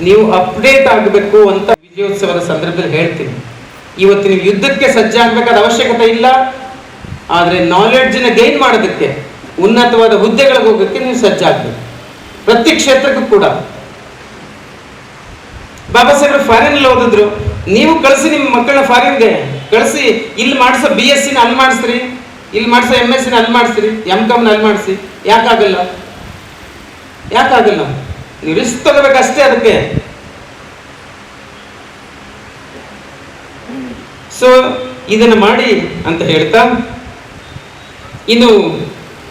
ನೀವು ಅಪ್ಡೇಟ್ ಆಗಬೇಕು ಅಂತ ವಿಜಯೋತ್ಸವದ ಸಂದರ್ಭದಲ್ಲಿ ಹೇಳ್ತೀನಿ. ಇವತ್ತು ನೀವು ಯುದ್ಧಕ್ಕೆ ಸಜ್ಜಾಗಬೇಕಾದ ಅವಶ್ಯಕತೆ ಇಲ್ಲ, ಆದರೆ ನಾಲೆಡ್ಜ್ನ ಗೈನ್ ಮಾಡೋದಕ್ಕೆ, ಉನ್ನತವಾದ ಹುದ್ದೆಗಳಿಗೆ ಹೋಗೋಕ್ಕೆ ನೀವು ಸಜ್ಜಾಗಬೇಕು. ಪ್ರತಿ ಕ್ಷೇತ್ರಕ್ಕೂ ಕೂಡ. ಬಾಬಾ ಸಾಹೇಬ್ರು ಫಾರಿನ್ ಓದಿದ್ರು, ನೀವು ಕಳಿಸಿ ನಿಮ್ಮ ಮಕ್ಕಳನ್ನ ಫಾರಿನ್ಗೆ ಕಳಿಸಿ. ಇಲ್ಲಿ ಮಾಡಿಸೋ BSc ಅಲ್ಲಿ ಮಾಡಿಸ್ರಿ, ಇಲ್ಲಿ ಮಾಡಿಸೋ MSc ಅಲ್ಲಿ ಮಾಡಿಸ್ರಿ, MCom ಅಲ್ಲಿ ಮಾಡಿಸಿ. ಯಾಕಾಗಲ್ಲ? ನೀವು ರಿಸ್ಕ್ ತಗೋಬೇಕಷ್ಟೇ ಅದಕ್ಕೆ. ಸೊ ಇದನ್ನ ಮಾಡಿ ಅಂತ ಹೇಳ್ತಾ, ಇನ್ನು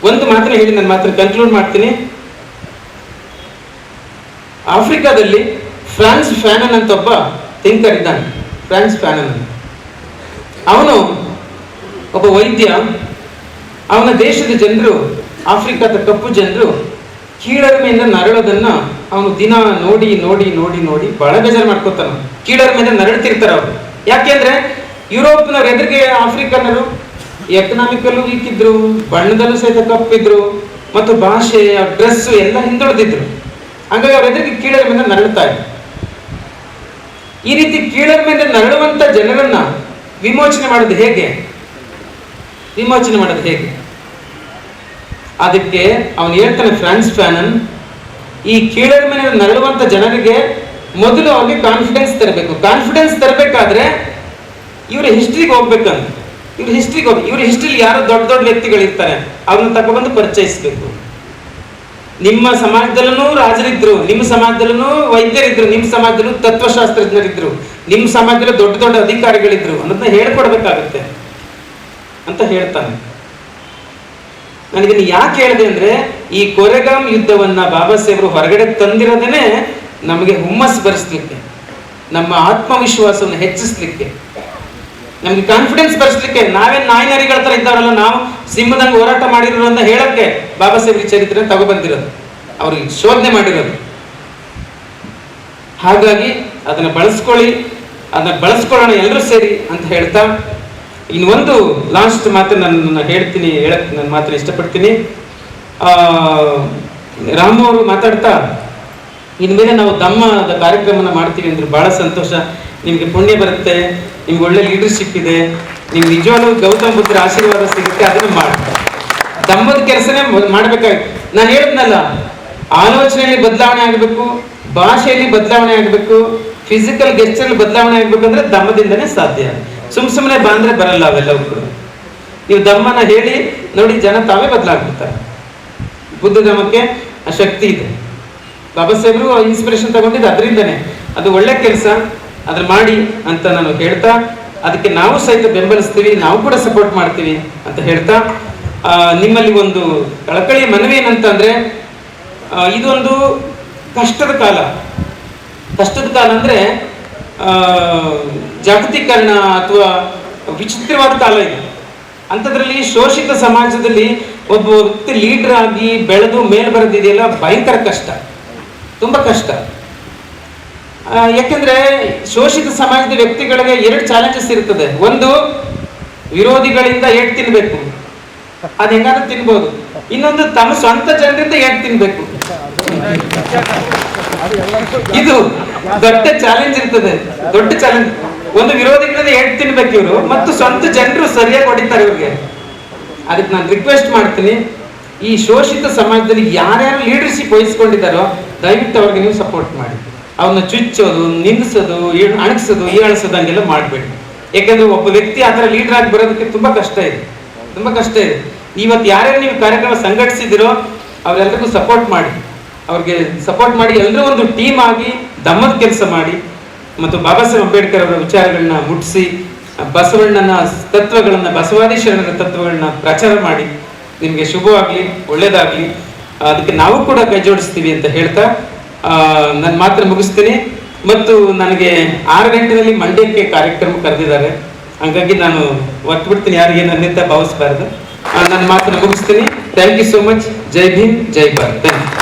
ಒಂದು ಮಾತನ್ನ ಹೇಳಿ ನನ್ನ ಮಾತನ್ನ ಕನ್ಕ್ಲೂಡ್ ಮಾಡ್ತೀನಿ. ಆಫ್ರಿಕಾದಲ್ಲಿ ಫ್ರಾನ್ಸ್ ಫ್ಯಾನನ್ ಅಂತ ಒಬ್ಬ ಥಿಂಕರ್ ಇದ್ದಾನೆ. ಫ್ರಾನ್ಸ್ ಫ್ಯಾನನ್ ಅವನು ಒಬ್ಬ ವೈದ್ಯ. ಅವನ ದೇಶದ ಜನರು, ಆಫ್ರಿಕಾದ ಕಪ್ಪು ಜನರು ಕೀಳರಿಮೆಯಿಂದ ನರಳೋದನ್ನ ಅವನು ದಿನ ನೋಡಿ ನೋಡಿ ನೋಡಿ ನೋಡಿ ಬಹಳ ಬೇಜಾರು ಮಾಡ್ಕೋತಾನ. ಕೀಳರಿಮೆಯಿಂದ ನರಳ್ತಿರ್ತಾರ ಅವರು. ಯಾಕೆಂದ್ರೆ ಯುರೋಪ್ನವ್ರ ಎದುರಿಗೆ ಆಫ್ರಿಕನ್ನರು ಎಕನಾಮಿಕಲ್ಲೂ ವೀಕ್ ಇದ್ರು, ಬಣ್ಣದಲ್ಲೂ ಸಹಿತ ಕಪ್ಪಿದ್ರು, ಮತ್ತು ಭಾಷೆ, ಡ್ರೆಸ್ ಎಲ್ಲ ಹಿಂದುಳಿದಿದ್ರು. ಹಾಗಾಗಿ ಅವ್ರ ಎದುರಿಗೆ ಕೀಳರಿಮೆಯಿಂದ ನರಳುತ್ತಾ ಇದ್ರು. ಈ ರೀತಿ ಕೀಳರಿಮೆಯಿಂದ ನರಳುವಂತ ಜನರನ್ನ ವಿಮೋಚನೆ ಮಾಡೋದು ಹೇಗೆ? ಅದಕ್ಕೆ ಅವನು ಹೇಳ್ತಾನೆ ಫ್ರಾನ್ಸ್ ಫ್ಯಾನನ್, ಈ ಕೀಳರ ಮೇಲೆ ನರಳುವಂತ ಜನರಿಗೆ ಮೊದಲು ಅವ್ರಿಗೆ ಕಾನ್ಫಿಡೆನ್ಸ್ ತರಬೇಕು. ಕಾನ್ಫಿಡೆನ್ಸ್ ತರಬೇಕಾದ್ರೆ ಇವ್ರ ಹಿಸ್ಟ್ರಿಗೆ ಹೋಗ್ಬೇಕಂತ. ಇವ್ರ ಹಿಸ್ಟ್ರಿಲಿ ಯಾರೋ ದೊಡ್ಡ ದೊಡ್ಡ ವ್ಯಕ್ತಿಗಳಿರ್ತಾರೆ, ಅವ್ರನ್ನ ತಗೊಬಂದು ಪರಿಚಯಿಸ್ಬೇಕು. ನಿಮ್ಮ ಸಮಾಜದಲ್ಲೂ ರಾಜರಿದ್ರು, ನಿಮ್ಮ ಸಮಾಜದಲ್ಲೂ ವೈದ್ಯರಿದ್ರು, ನಿಮ್ಮ ಸಮಾಜದಲ್ಲೂ ತತ್ವಶಾಸ್ತ್ರಜ್ಞರಿದ್ರು, ನಿಮ್ಮ ಸಮಾಜದಲ್ಲೂ ದೊಡ್ಡ ದೊಡ್ಡ ಅಧಿಕಾರಿಗಳಿದ್ರು ಅನ್ನೋದನ್ನ ಹೇಳ್ಕೊಡ್ಬೇಕಾಗತ್ತೆ ಅಂತ ಹೇಳ್ತಾನೆ. ನನಗೆ ಯಾಕೆ ಹೇಳಿದೆ ಅಂದ್ರೆ, ಈ ಕೊರೆಗಾಮ್ ಯುದ್ಧವನ್ನ ಬಾಬಾ ಸಾಹೇಬರು ಹೊರಗಡೆ ತಂದಿರೋದೇನೆ ನಮಗೆ ಹುಮ್ಮಸ್ ಬರೆಸ್ಲಿಕ್ಕೆ, ನಮ್ಮ ಆತ್ಮವಿಶ್ವಾಸವನ್ನು ಹೆಚ್ಚಿಸ್ಲಿಕ್ಕೆ, ನಮ್ಗೆ ಕಾನ್ಫಿಡೆನ್ಸ್ ಬರೆಸ್ಲಿಕ್ಕೆ. ನಾವೇನ್ ನಾಯಿನರಿಗಳ ತರ ಇದ್ದಾರಲ್ಲ, ನಾವು ಸಿಂಹದಂಗ ಹೋರಾಟ ಮಾಡಿರೋರು ಅಂತ ಹೇಳಕ್ಕೆ ಬಾಬಾ ಸಾಹೇಬ್ರ ಚರಿತ್ರೆ ತಗೊಬಂದಿರೋದು, ಅವ್ರಿಗೆ ಶೋಧನೆ ಮಾಡಿರೋದು. ಹಾಗಾಗಿ ಅದನ್ನ ಬಳಸ್ಕೊಳ್ಳಿ, ಅದನ್ನ ಬಳಸ್ಕೊಳ್ಳೋಣ ಎಲ್ಲರೂ ಸೇರಿ ಅಂತ ಹೇಳ್ತಾ, ಇನ್ನೊಂದು ಲಾಸ್ಟ್ ಮಾತು ನನ್ನ ಹೇಳ್ತೀನಿ, ಹೇಳಕ್ ನನ್ನ ಮಾತನ್ನ ಇಷ್ಟಪಡ್ತೀನಿ. ರಾಮು ಅವರು ಮಾತಾಡ್ತಾ, ಇನ್ಮೇಲೆ ನಾವು ಧಮ್ಮದ ಕಾರ್ಯಕ್ರಮನ ಮಾಡ್ತೀವಿ ಅಂದ್ರೆ ಬಹಳ ಸಂತೋಷ, ನಿಮ್ಗೆ ಪುಣ್ಯ ಬರುತ್ತೆ, ನಿಮ್ಗೆ ಒಳ್ಳೆ ಲೀಡರ್ಶಿಪ್ ಇದೆ, ನಿಮ್ಗೆ ನಿಜವಾಗ್ಲೂ ಗೌತಮ ಬುದ್ಧರ ಆಶೀರ್ವಾದ ಸಿಗುತ್ತೆ, ಅದನ್ನ ಮಾಡಿ. ಧಮ್ಮದ ಕೆಲಸನೇ ಮಾಡ್ಬೇಕಾಗಿ ನಾನು ಹೇಳಿದ್ನಲ್ಲ, ಆಲೋಚನೆಯಲ್ಲಿ ಬದಲಾವಣೆ ಆಗಬೇಕು, ಭಾಷೆಯಲ್ಲಿ ಬದಲಾವಣೆ ಆಗಬೇಕು, ಫಿಸಿಕಲ್ ಗೆಸ್ಟಲ್ಲಿ ಬದಲಾವಣೆ ಆಗ್ಬೇಕಂದ್ರೆ ಧಮ್ಮದಿಂದನೇ ಸಾಧ್ಯ. ಸುಮ್ಮನೆ ಬಂದ್ರೆ ಬರಲ್ಲ ಅವೆಲ್ಲವೂ ಕೂಡ. ನೀವು ಧಮ್ಮನ ಹೇಳಿ ನೋಡಿ, ಜನ ತಾವೇ ಬದಲಾಗ್ಬಿಡ್ತಾರೆ. ಬುದ್ಧ ಧಮ್ಮಕ್ಕೆ ಆ ಶಕ್ತಿ ಇದೆ. ಬಾಬಾ ಸಾಹೇಬರು ಇನ್ಸ್ಪಿರೇಷನ್ ತಗೊಂಡಿದ್ದು ಅದರಿಂದನೇ. ಅದು ಒಳ್ಳೆ ಕೆಲಸ, ಅದ್ರ ಮಾಡಿ ಅಂತ ನಾನು ಹೇಳ್ತಾ, ಅದಕ್ಕೆ ನಾವು ಸಹಿತ ಬೆಂಬಲಿಸ್ತೀವಿ, ನಾವು ಕೂಡ ಸಪೋರ್ಟ್ ಮಾಡ್ತೀವಿ ಅಂತ ಹೇಳ್ತಾ, ನಿಮ್ಮಲ್ಲಿ ಒಂದು ಕಳಕಳಿಯ ಮನವಿ ಏನಂತಂದ್ರೆ, ಇದೊಂದು ಕಷ್ಟದ ಕಾಲ. ಕಷ್ಟದ ಕಾಲ ಅಂದ್ರೆ ಜಾಗತೀಕರಣ ಅಥವಾ ವಿಚಿತ್ರವಾದ ಕಾಲ ಇದೆ. ಅಂಥದ್ರಲ್ಲಿ ಶೋಷಿತ ಸಮಾಜದಲ್ಲಿ ಒಬ್ಬ ವ್ಯಕ್ತಿ ಲೀಡರ್ ಆಗಿ ಬೆಳೆದು ಮೇಲೆ ಬರೋದಿದೆಯಲ್ಲ, ಭಯಂಕರ ಕಷ್ಟ, ತುಂಬಾ ಕಷ್ಟ. ಯಾಕೆಂದ್ರೆ ಶೋಷಿತ ಸಮಾಜದ ವ್ಯಕ್ತಿಗಳಿಗೆ 2 ಚಾಲೆಂಜಸ್ ಇರ್ತದೆ. ಒಂದು, ವಿರೋಧಿಗಳಿಂದ ಏಟ್ ತಿನ್ಬೇಕು, ಅದ್ ಹೆಂಗಾದ್ರೂ ತಿನ್ಬೋದು. ಇನ್ನೊಂದು, ತಮ್ಮ ಸ್ವಂತ ಜನರಿಂದ ಏಟ್ ತಿನ್ಬೇಕು. ಇದು ದೊಡ್ಡ ಚಾಲೆಂಜ್ ಇರ್ತದೆ, ದೊಡ್ಡ ಚಾಲೆಂಜ್. ಒಂದು, ವಿರೋಧಿಗಳಿಂದ ಏಟ್ ತಿನ್ಬೇಕು ಇವರು, ಮತ್ತು ಸ್ವಂತ ಜನರು ಸರಿಯಾಗಿ ಹೊಡಿತಾರೆ ಇವ್ರಿಗೆ. ಅದಕ್ಕೆ ನಾನು ರಿಕ್ವೆಸ್ಟ್ ಮಾಡ್ತೀನಿ, ಈ ಶೋಷಿತ ಸಮಾಜದಲ್ಲಿ ಯಾರ್ಯಾರು ಲೀಡರ್ಶಿಪ್ ವಹಿಸ್ಕೊಂಡಿದ್ದಾರೋ ದಯವಿಟ್ಟು ಅವ್ರಿಗೆ ನೀವು ಸಪೋರ್ಟ್ ಮಾಡಿ. ಅವನ್ನ ಚುಚ್ಚೋದು, ನಿಂದಿಸೋದು, ಅಣಗಿಸೋದು, ಹೀಯಾಳಿಸೋದು ಹಂಗೆಲ್ಲ ಮಾಡಬೇಡಿ. ಯಾಕಂದ್ರೆ ಒಬ್ಬ ವ್ಯಕ್ತಿ ಆ ಥರ ಲೀಡರ್ ಆಗಿ ಬರೋದಕ್ಕೆ ತುಂಬಾ ಕಷ್ಟ ಇದೆ, ತುಂಬಾ ಕಷ್ಟ ಇದೆ. ಇವತ್ತು ಯಾರ್ಯಾರು ನೀವು ಕಾರ್ಯಕ್ರಮ ಸಂಘಟಿಸಿದಿರೋ ಅವರೆಲ್ಲರಿಗೂ ಸಪೋರ್ಟ್ ಮಾಡಿ, ಅವ್ರಿಗೆ ಸಪೋರ್ಟ್ ಮಾಡಿ, ಎಲ್ಲರೂ ಒಂದು ಟೀಮ್ ಆಗಿ ಧಮ್ಮದ ಕೆಲಸ ಮಾಡಿ, ಮತ್ತು ಬಾಬಾ ಸಾಹೇಬ್ ಅಂಬೇಡ್ಕರ್ ಅವರ ವಿಚಾರಗಳನ್ನ ಮುಟ್ಟಿಸಿ, ಬಸವಣ್ಣನ ತತ್ವಗಳನ್ನ, ಬಸವಾದಿ ಶರಣರ ತತ್ವಗಳನ್ನ ಪ್ರಚಾರ ಮಾಡಿ. ನಿಮಗೆ ಶುಭವಾಗ್ಲಿ, ಒಳ್ಳೇದಾಗ್ಲಿ. ಅದಕ್ಕೆ ನಾವು ಕೂಡ ಕೈ ಜೋಡಿಸ್ತೀವಿ ಅಂತ ಹೇಳ್ತಾ ನನ್ನ ಮಾತ್ರ ಮುಗಿಸ್ತೀನಿ. ಮತ್ತು ನನಗೆ 6 ಗಂಟೆಯಲ್ಲಿ ಮಂಡ್ಯಕ್ಕೆ ಕಾರ್ಯಕ್ರಮ ಕರೆದಿದ್ದಾರೆ, ಹಾಗಾಗಿ ನಾನು ಒತ್ತು ಬಿಡ್ತೀನಿ, ಯಾರಿಗೆ ನನ್ನಿಂದ ಭಾವಿಸಬಾರ್ದು. ನನ್ನ ಮಾತನ್ನು ಮುಗಿಸ್ತೀನಿ. Thank you so much. Jai Bhim, Jai Bharat. Thank you.